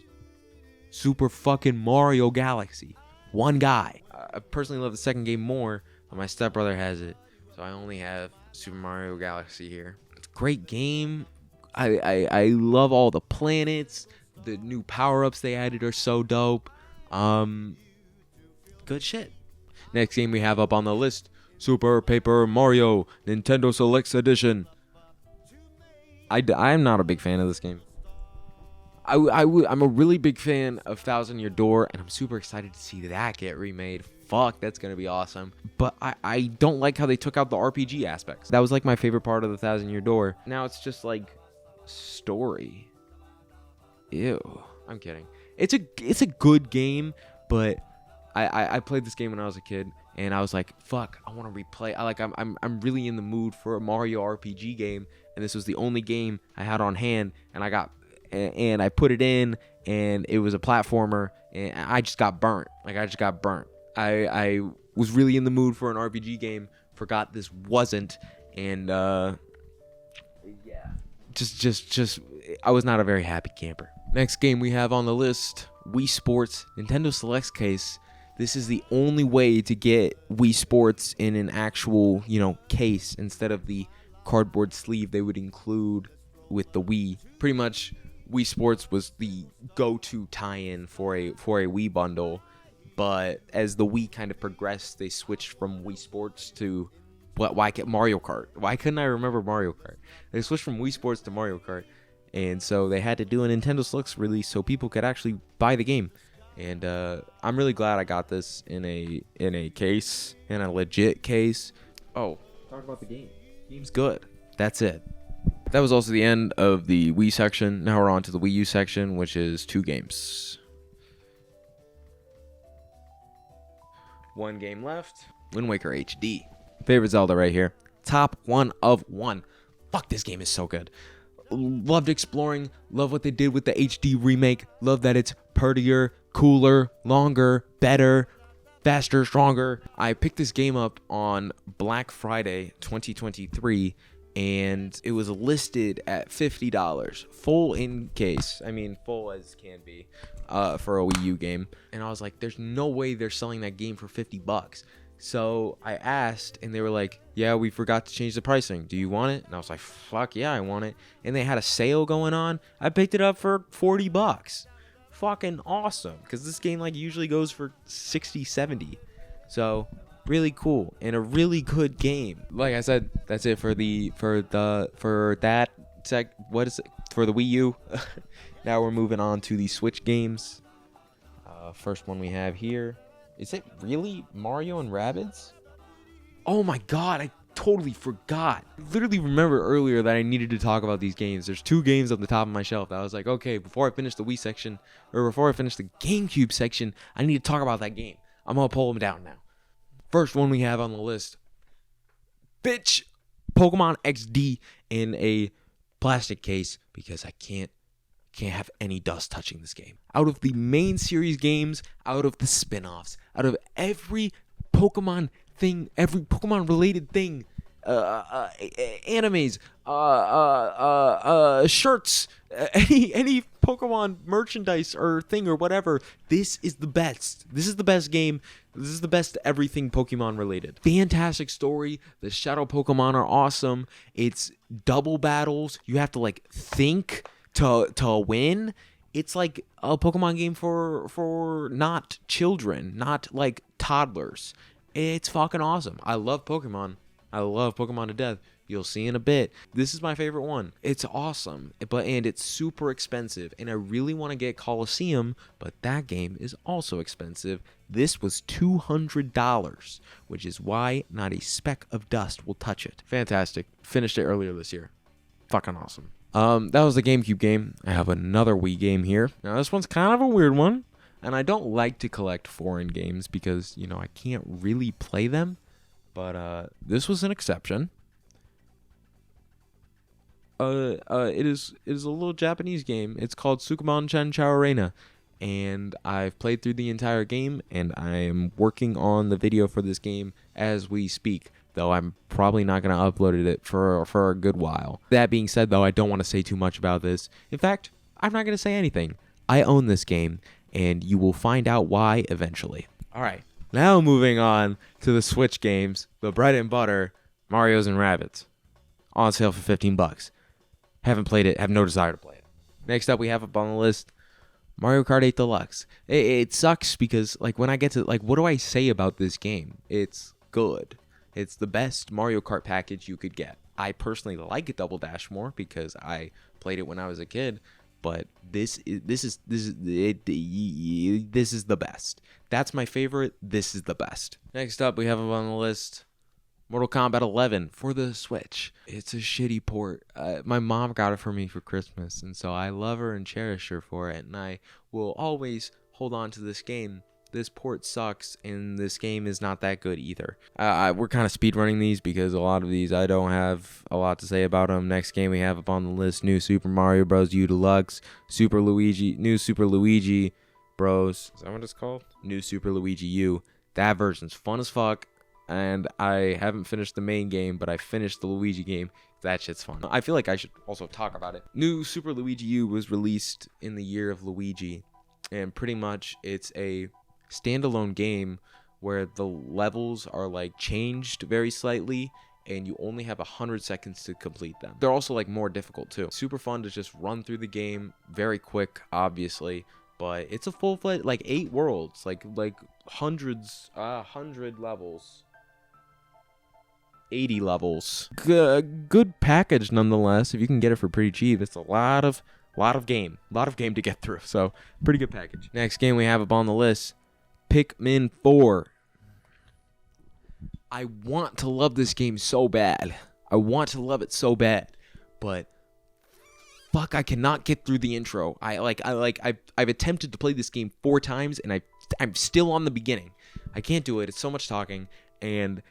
Super fucking Mario Galaxy. One guy. I personally love the second game more, but my stepbrother has it, so I only have Super Mario Galaxy here. It's a great game. I love all the planets. The new power-ups they added are so dope. Good shit. Next game we have up on the list, Super Paper Mario Nintendo Selects Edition. I'm not a big fan of this game. I'm a really big fan of Thousand Year Door, and I'm super excited to see that get remade. Fuck, that's gonna be awesome. But I don't like how they took out the RPG aspects. That was like my favorite part of the Thousand Year Door. Now it's just like story. Ew. I'm kidding. It's a good game, but I played this game when I was a kid, and I was like, fuck, I want to replay. I'm really in the mood for a Mario RPG game, and this was the only game I had on hand, and I put it in, and it was a platformer, and I just got burnt. I was really in the mood for an RPG game, forgot this wasn't, and just I was not a very happy camper. Next game we have on the list, Wii Sports Nintendo Selects case. This is the only way to get Wii Sports in an actual, case instead of the cardboard sleeve they would include with the Wii. Pretty much, Wii Sports was the go-to tie-in for a Wii bundle, but as the Wii kind of progressed, they switched from Wii Sports to Mario Kart. Why couldn't I remember Mario Kart? They switched from Wii Sports to Mario Kart, and so they had to do a Nintendo Selects release so people could actually buy the game. And I'm really glad I got this in a case, in a legit case. Oh, talk about the game. Game's good. That's it. That was also the end of the Wii section. Now we're on to the Wii U section, which is 2 games. 1 game left. Wind Waker HD. Favorite Zelda right here. Top 1 of 1. Fuck, this game is so good. Loved exploring. Love what they did with the HD remake. Love that it's prettier, cooler, longer, better, faster, stronger. I picked this game up on Black Friday 2023, and it was listed at $50, full in case. I mean, full as can be for a Wii U game. And I was like, there's no way they're selling that game for $50. So I asked, and they were like, yeah, we forgot to change the pricing. Do you want it? And I was like, fuck yeah, I want it. And they had a sale going on. I picked it up for $40. Fucking awesome. Because this game like usually goes for 60, 70. So really cool and a really good game. Like I said, that's it for the for that what is it for the Wii U. Now we're moving on to the Switch games. First one we have here. Is it really Mario and Rabbids? Oh my god, I totally forgot. I literally remember earlier that I needed to talk about these games. There's 2 games on the top of my shelf that I was like, okay, before I finish the Wii section, or before I finish the GameCube section, I need to talk about that game. I'm gonna pull them down now. First one we have on the list. Bitch! Pokemon XD in a plastic case because I can't have any dust touching this game. Out of the main series games, out of the spin-offs, out of every Pokemon thing, every Pokemon related thing, animes, shirts, any Pokemon merchandise or thing or whatever, this is the best. This is the best game. This is the best everything Pokemon related. Fantastic story. The Shadow Pokemon are awesome. It's double battles. You have to like think to win. It's like a Pokemon game for not children, not like toddlers. It's fucking awesome. I love Pokemon. I love Pokemon to death. You'll see in a bit. This is my favorite one. It's awesome, and it's super expensive. And I really want to get Colosseum, but that game is also expensive. This was $200, which is why not a speck of dust will touch it. Fantastic. Finished it earlier this year. Fucking awesome. That was the GameCube game. I have another Wii game here. Now this one's kind of a weird one, and I don't like to collect foreign games because, you know, I can't really play them. But this was an exception. It is a little Japanese game. It's called Sukuban Chanchou Arena, and I've played through the entire game, and I am working on the video for this game as we speak. Though I'm probably not going to upload it for a good while. That being said, though, I don't want to say too much about this. In fact, I'm not going to say anything. I own this game, and you will find out why eventually. All right, now moving on to the Switch games, the bread and butter, Mario's and Rabbids. On sale for $15. Haven't played it, have no desire to play it. Next up, we have up on the list, Mario Kart 8 Deluxe. It sucks because, like, when I get to, like, what do I say about this game? It's good. It's the best Mario Kart package you could get. I personally like Double Dash more because I played it when I was a kid, but this is the best. That's my favorite. This is the best. Next up, we have on the list Mortal Kombat 11 for the Switch. It's a shitty port. My mom got it for me for Christmas, and so I love her and cherish her for it, and I will always hold on to this game. This port sucks, and this game is not that good either. We're kind of speedrunning these because a lot of these I don't have a lot to say about them. Next game we have up on the list, New Super Mario Bros. U Deluxe, New Super Luigi Bros. Is that what it's called? New Super Luigi U. That version's fun as fuck, and I haven't finished the main game, but I finished the Luigi game. That shit's fun. I feel like I should also talk about it. New Super Luigi U was released in the year of Luigi, and pretty much it's a standalone game where the levels are like changed very slightly and you only have 100 seconds to complete them. They're also like more difficult too. Super fun to just run through the game, very quick obviously, but it's a full-fledged like 8 worlds, like 100 levels, 80 levels. Good package nonetheless. If you can get it for pretty cheap, it's a lot of game to get through, so pretty good package. Next game we have up on the list, Pikmin 4. I want to love this game so bad. I want to love it so bad, but fuck, I cannot get through the intro. I've attempted to play this game 4 times and I'm still on the beginning. I can't do it. It's so much talking, and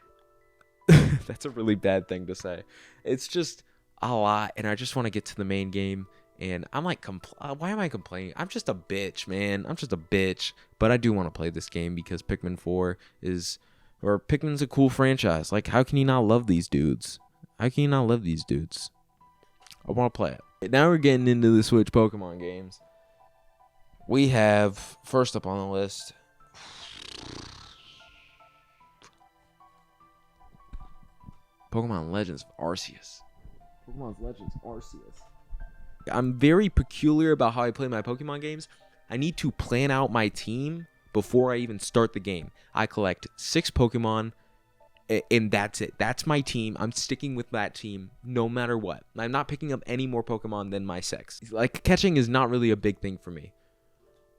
that's a really bad thing to say. It's just a lot, and I just want to get to the main game. And I'm like, why am I complaining? I'm just a bitch, man. I'm just a bitch. But I do want to play this game because Pikmin 4 Pikmin's a cool franchise. Like, how can you not love these dudes? How can you not love these dudes? I want to play it. Now we're getting into the Switch Pokemon games. We have, first up on the list, Pokemon Legends Arceus. Pokemon Legends Arceus. I'm very peculiar about how I play my Pokemon games. I need to plan out my team before I even start the game. I collect 6 Pokemon, and that's it. That's my team. I'm sticking with that team no matter what. I'm not picking up any more Pokemon than my 6. Like, catching is not really a big thing for me.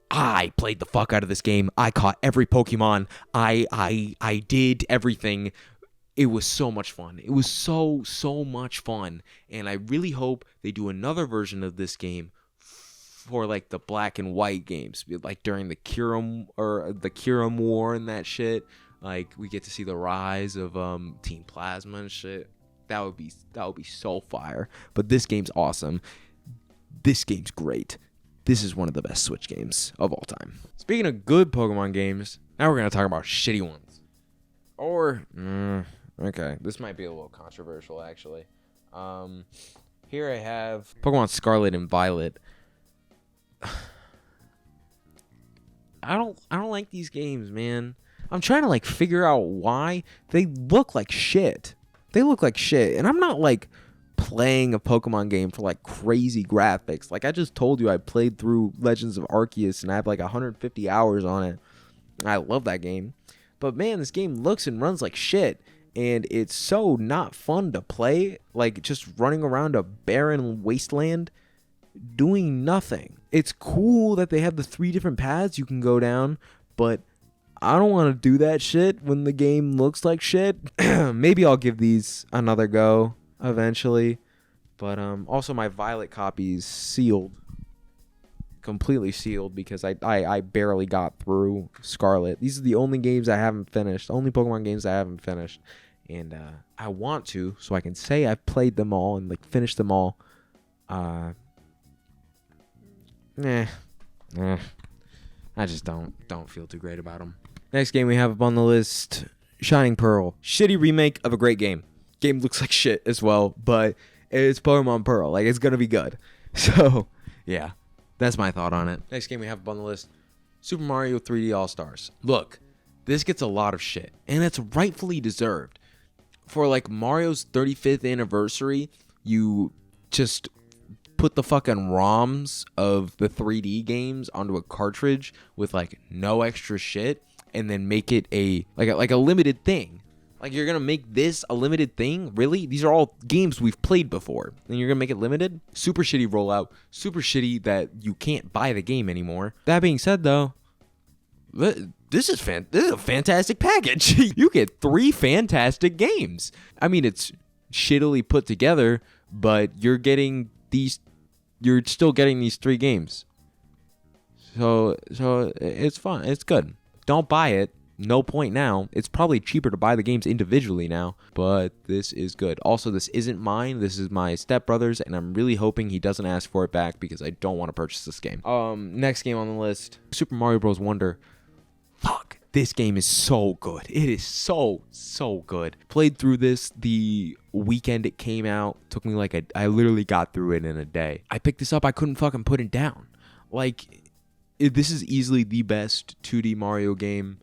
I played the fuck out of this game. I caught every Pokemon. I did everything. It was so much fun. It was so much fun. And I really hope they do another version of this game for like the black and white games, like during the Kyurem War and that shit. Like, we get to see the rise of Team Plasma and shit. That would be so fire. But this game's awesome. This game's great. This is one of the best Switch games of all time. Speaking of good Pokemon games, now we're gonna talk about shitty ones. Or okay, this might be a little controversial actually. Here I have Pokemon Scarlet and Violet. I don't like these games, man. I'm trying to like figure out why they look like shit. And I'm not like playing a Pokemon game for like crazy graphics. Like, I just told you I played through Legends of Arceus and I have like 150 hours on it. I love that game. But man, this game looks and runs like shit. And it's so not fun to play. Like, just running around a barren wasteland doing nothing. It's cool that they have the 3 different paths you can go down, but I don't want to do that shit when the game looks like shit. Maybe I'll give these another go eventually. But also my Violet copy is sealed. Completely sealed because I barely got through Scarlet. These are the only games I haven't finished. Only Pokemon games I haven't finished. And I want to, so I can say I've played them all and like finished them all. I just don't feel too great about them. Next game we have up on the list, Shining Pearl. Shitty remake of a great game. Game looks like shit as well, but it's Pokemon Pearl. Like, it's gonna be good. So, yeah, that's my thought on it. Next game we have up on the list, Super Mario 3D All-Stars. Look, this gets a lot of shit, and it's rightfully deserved. For like Mario's 35th anniversary, you just put the fucking ROMs of the 3D games onto a cartridge with like no extra shit, and then make it a limited thing. Like, you're gonna make this a limited thing? Really? These are all games we've played before, and you're gonna make it limited? Super shitty rollout. Super shitty that you can't buy the game anymore. That being said, though, this is a fantastic package. You get 3 fantastic games. I mean, it's shittily put together, but you're still getting these 3 games. So it's fun. It's good. Don't buy it. No point now. It's probably cheaper to buy the games individually now, but this is good. Also, this isn't mine. This is my stepbrother's, and I'm really hoping he doesn't ask for it back because I don't want to purchase this game. Next game on the list, Super Mario Bros. Wonder. Fuck, this game is so good. It is so good. Played through this the weekend it came out. Took me like I literally got through it in a day. I picked this up. I couldn't fucking put it down. Like, this is easily the best 2D Mario game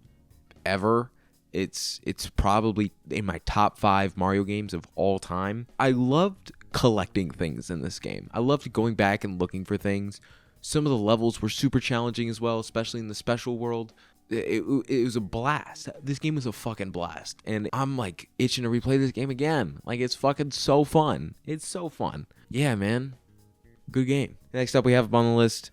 ever. It's probably in my top 5 Mario games of all time. I loved collecting things in this game. I loved going back and looking for things. Some of the levels were super challenging as well, especially in the special world. It was a blast. This game was a fucking blast. And I'm like itching to replay this game again. Like, it's fucking so fun. It's so fun. Yeah, man. Good game. Next up we have up on the list,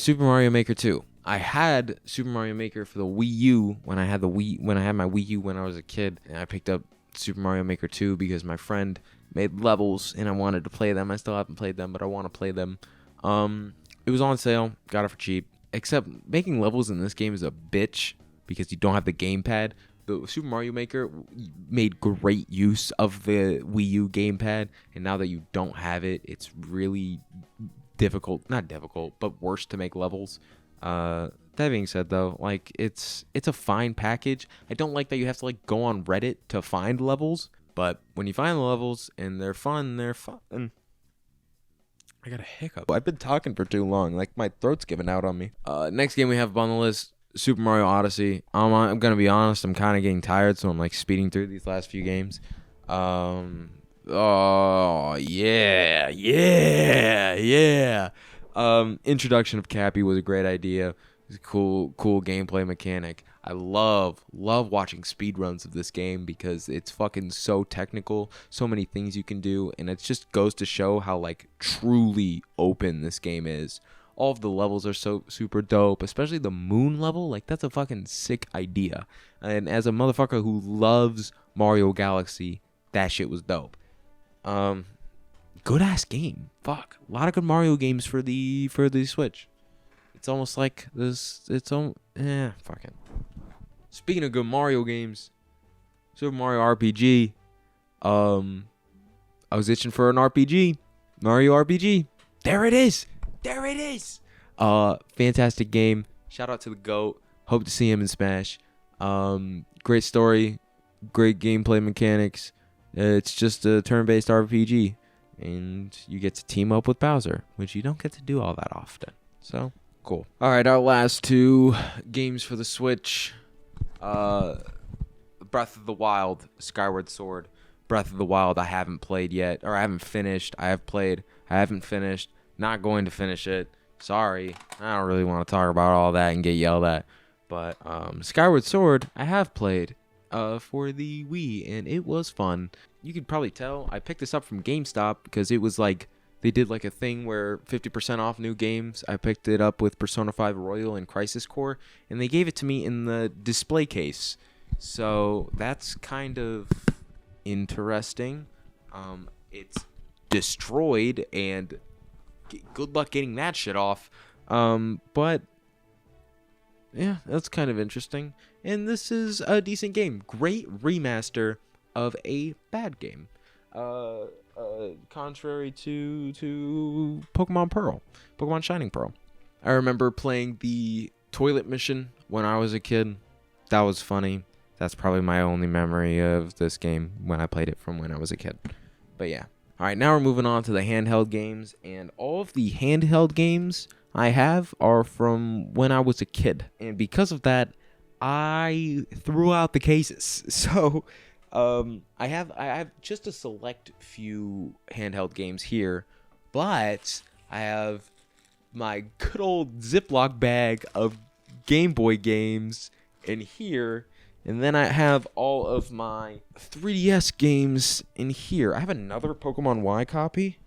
Super Mario Maker 2. I had Super Mario Maker for the Wii U when I had my Wii U when I was a kid, and I picked up Super Mario Maker 2 because my friend made levels and I wanted to play them. I still haven't played them, but I want to play them. It was on sale, got it for cheap. Except making levels in this game is a bitch because you don't have the gamepad. The Super Mario Maker made great use of the Wii U gamepad, and now that you don't have it, it's really difficult. Not difficult, but worse to make levels. That being said, though, like, it's a fine package. I don't like that you have to like go on Reddit to find levels, but when you find the levels and they're fun, they're fun. I got a hiccup. I've been talking for too long. Like, my throat's giving out on me. Next game we have on the list, Super Mario Odyssey. I'm gonna be honest. I'm kind of getting tired, so I'm like speeding through these last few games. Oh yeah. Introduction of Cappy was a great idea. It was a cool gameplay mechanic. I love watching speedruns of this game because it's fucking so technical. So many things you can do, and it just goes to show how like truly open this game is. All of the levels are so super dope, especially the moon level. Like, that's a fucking sick idea. And as a motherfucker who loves Mario Galaxy, that shit was dope. Good ass game. Fuck, a lot of good Mario games for the Switch. It's almost like this. Fucking. Speaking of good Mario games, Super Mario RPG. I was itching for an RPG. Mario RPG. There it is. Fantastic game. Shout out to the GOAT. Hope to see him in Smash. Great story. Great gameplay mechanics. It's just a turn-based RPG. And you get to team up with Bowser, which you don't get to do all that often. So, cool. Alright, our last two games for the Switch. Breath of the Wild, Skyward Sword. Breath of the Wild I haven't played yet. Or I haven't finished. I have played. I haven't finished. Not going to finish it. Sorry. I don't really want to talk about all that and get yelled at. But Skyward Sword I have played for the Wii, and it was fun. You could probably tell I picked this up from GameStop because it was like they did like a thing where 50% off new games. I picked it up with Persona 5 Royal and Crisis Core, and they gave it to me in the display case. So that's kind of interesting. It's destroyed, and good luck getting that shit off. But yeah, that's kind of interesting. And this is a decent game. Great remaster of a bad game. Contrary to Pokemon Shining Pearl. I remember playing the toilet mission when I was a kid. That was funny. That's probably my only memory of this game when I played it from when I was a kid. But yeah. Alright, now we're moving on to the handheld games. And all of the handheld games I have are from when I was a kid. And because of that, I threw out the cases. So I have just a select few handheld games here, but I have my good old Ziploc bag of Game Boy games in here, and then I have all of my 3DS games in here. I have another Pokemon Y copy.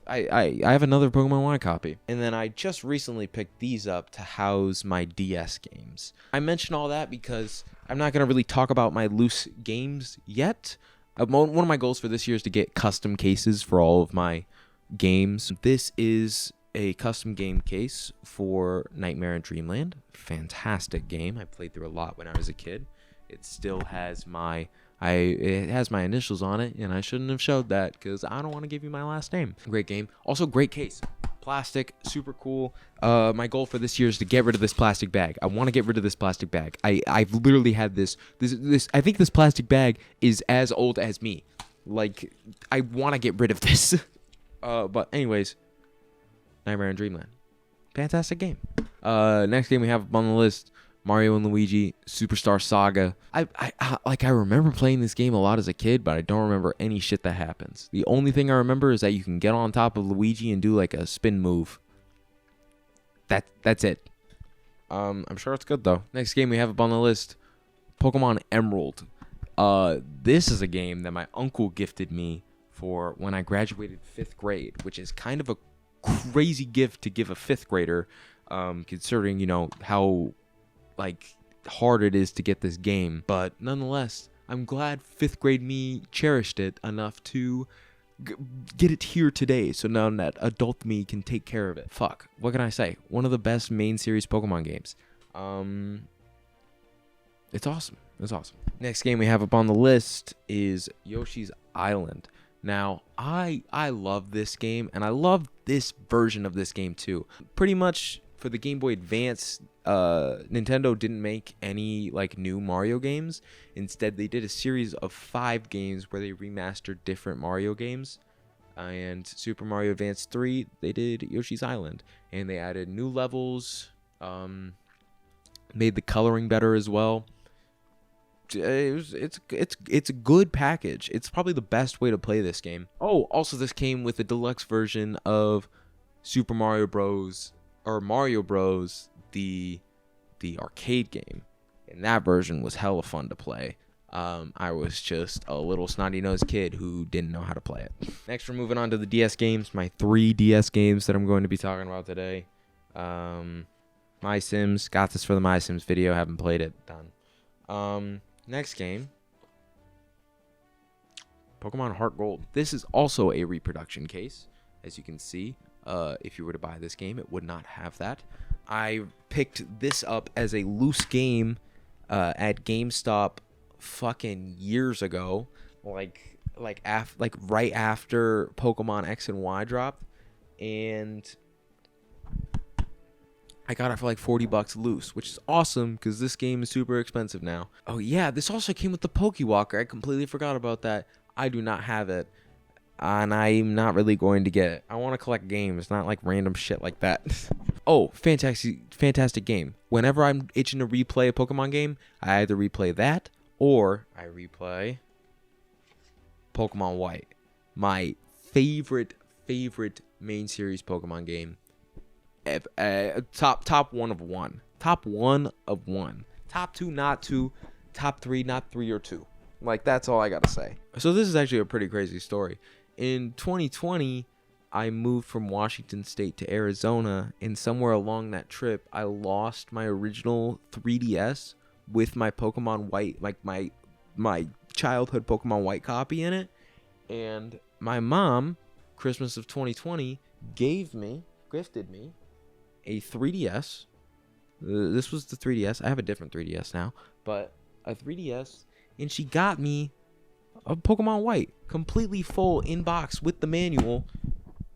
I have another Pokemon Y copy. And then I just recently picked these up to house my DS games. I mention all that because I'm not going to really talk about my loose games yet. One of my goals for this year is to get custom cases for all of my games. This is a custom game case for Nightmare in Dreamland. Fantastic game. I played through a lot when I was a kid. It still has it has my initials on it, and I shouldn't have showed that because I don't want to give you my last name. Great game. Also, great case. Plastic, super cool. My goal for this year is to get rid of this plastic bag. I want to get rid of this plastic bag. I've literally had this. I think this plastic bag is as old as me. Like, I want to get rid of this. But anyways, Nightmare in Dreamland. Fantastic game. Next game we have on the list, Mario and Luigi Superstar Saga. I remember playing this game a lot as a kid, but I don't remember any shit that happens. The only thing I remember is that you can get on top of Luigi and do like a spin move. That's it. I'm sure it's good though. Next game we have up on the list, Pokemon Emerald. This is a game that my uncle gifted me for when I graduated 5th grade, which is kind of a crazy gift to give a 5th grader, considering, you know, how like hard it is to get this game. But nonetheless, I'm glad 5th grade me cherished it enough to get it here today, so now that adult me can take care of it. Fuck, what can I say? One of the best main series Pokemon games. It's awesome. Next game we have up on the list is Yoshi's Island. Now, I love this game, and I love this version of this game too. Pretty much for the Game Boy Advance, Nintendo didn't make any like new Mario games. Instead, they did a series of 5 games where they remastered different Mario games. And Super Mario Advance 3, they did Yoshi's Island, and they added new levels, Made the coloring better as well. It's a good package. It's probably the best way to play this game. Oh, also this came with a deluxe version of Super Mario Bros. Or Mario Bros. The arcade game, and that version was hella fun to play. I was just a little snotty-nosed kid who didn't know how to play it. Next, we're moving on to the DS games. My 3 DS games that I'm going to be talking about today. My Sims. Got this for the My Sims video. Haven't played it. Done. Next game. Pokemon Heart Gold. This is also a reproduction case. As you can see, if you were to buy this game, it would not have that. I picked this up as a loose game at GameStop fucking years ago, like right after Pokemon X and Y dropped, and I got it for like $40 loose, which is awesome because this game is super expensive now. Oh yeah, this also came with the Pokewalker. I completely forgot about that. I do not have it, and I'm not really going to get it. I want to collect games, not like random shit like that. Oh, fantastic game. Whenever I'm itching to replay a Pokemon game, I either replay that or I replay Pokemon White. My favorite main series Pokemon game. Top one of one. Top one of one. Top 2, not 2. Top 3, not 3 or 2. Like, that's all I gotta say. So this is actually a pretty crazy story. In 2020, I moved from Washington State to Arizona, and somewhere along that trip, I lost my original 3DS with my Pokemon White, like my childhood Pokemon White copy in it. And my mom, Christmas of 2020, gifted me a 3DS. This was the 3DS. I have a different 3DS now, but a 3DS, and she got me a Pokemon White, completely full in box with the manual.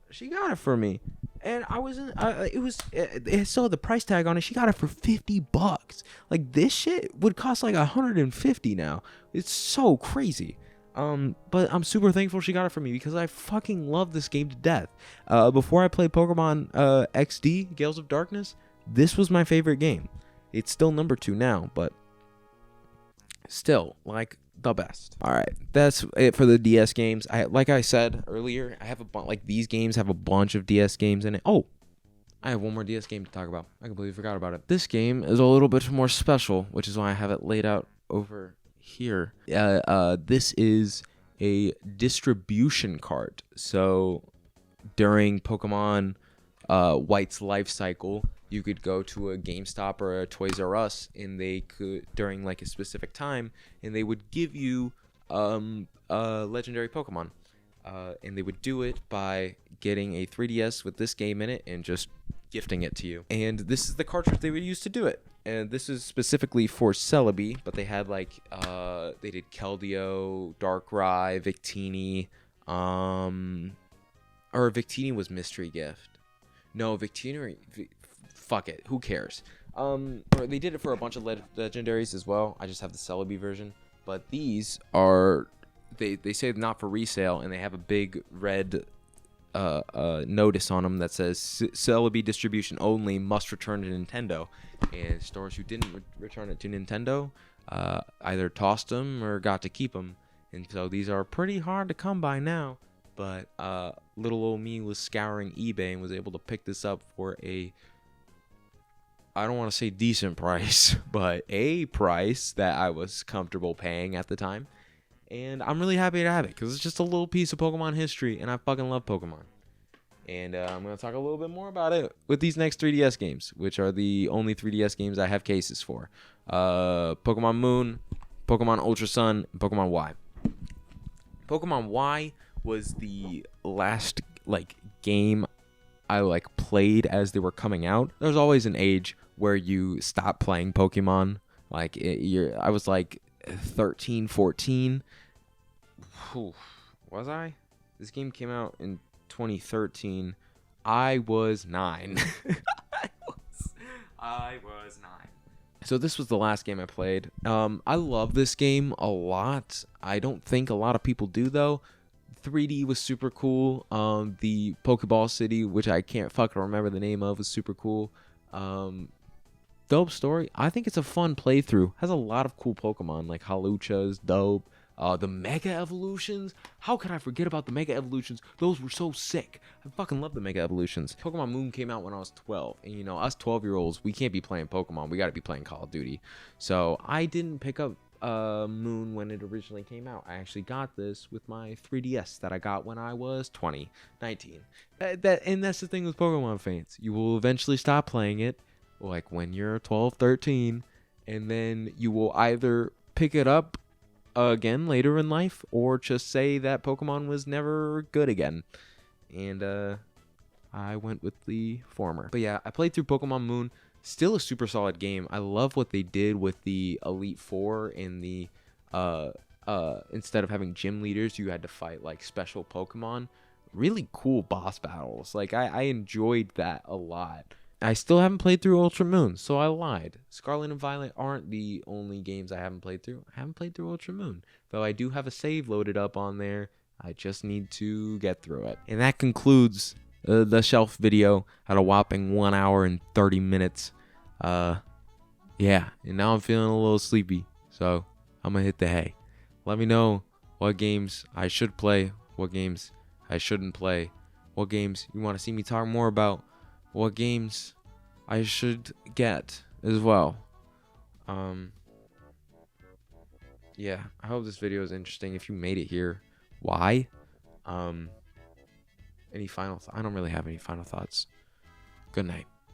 She got it for me, and it saw the price tag on it. She got it for $50. Like, this shit would cost like $150 now. It's so crazy. But I'm super thankful she got it for me because I fucking love this game to death. Before I played Pokemon XD, Gales of Darkness, this was my favorite game. It's still number 2 now, but still, like, the best. All right, that's it for the DS games. Like I said earlier, I have these games have a bunch of DS games in it. Oh, I have one more DS game to talk about. I completely forgot about it. This game is a little bit more special, which is why I have it laid out over here. This is a distribution cart. So during Pokemon White's life cycle, you could go to a GameStop or a Toys R Us, and they could, during like a specific time, and they would give you legendary Pokemon. And they would do it by getting a 3DS with this game in it and just gifting it to you. And this is the cartridge they would use to do it. And this is specifically for Celebi, but they had like they did Keldeo, Darkrai, Victini, or Victini was Mystery Gift. No, Victini. Fuck it, who cares? They did it for a bunch of legendaries as well. I just have the Celebi version, but these are they say not for resale, and they have a big red notice on them that says Celebi distribution only, must return to Nintendo. And stores who didn't return it to Nintendo either tossed them or got to keep them. And so these are pretty hard to come by now. But little old me was scouring eBay and was able to pick this up for I don't want to say decent price, but a price that I was comfortable paying at the time. And I'm really happy to have it because it's just a little piece of Pokemon history, and I fucking love Pokemon. And I'm going to talk a little bit more about it with these next 3DS games, which are the only 3DS games I have cases for. Pokemon Moon, Pokemon Ultra Sun, and Pokemon Y. Pokemon Y was the last game I played as they were coming out. There's always an age where you stop playing Pokemon. I was 13, 14. Was I? This game came out in 2013. I was 9. I was 9. So this was the last game I played. I love this game a lot. I don't think a lot of people do, though. 3D was super cool. The Pokeball City, which I can't fucking remember the name of, was super cool. dope story. I think it's a fun playthrough. Has a lot of cool Pokemon, like Halucha's dope. The Mega Evolutions. How could I forget about the Mega Evolutions? Those were so sick. I fucking love the Mega Evolutions. Pokemon Moon came out when I was 12. And, you know, us 12-year-olds, we can't be playing Pokemon. We got to be playing Call of Duty. So I didn't pick up Moon when it originally came out. I actually got this with my 3DS that I got when I was 19. And that's the thing with Pokemon fans. You will eventually stop playing it, like when you're 12, 13. And then you will either pick it up again later in life, or just say that Pokemon was never good again. And I went with the former. But yeah, I played through Pokemon Moon. Still a super solid game. I love what they did with the Elite Four and the instead of having gym leaders, you had to fight like special Pokemon. Really cool boss battles. Like I enjoyed that a lot. I still haven't played through Ultra Moon, so I lied. Scarlet and Violet aren't the only games I haven't played through. I haven't played through Ultra Moon, though I do have a save loaded up on there. I just need to get through it. And that concludes the shelf video at a whopping 1 hour and 30 minutes. Yeah, and now I'm feeling a little sleepy, so I'm gonna hit the hay. Let me know what games I should play, what games I shouldn't play, what games you want to see me talk more about, what games I should get as well. Yeah, I hope this video is interesting. If you made it here, why? Any final I don't really have any final thoughts. Good night.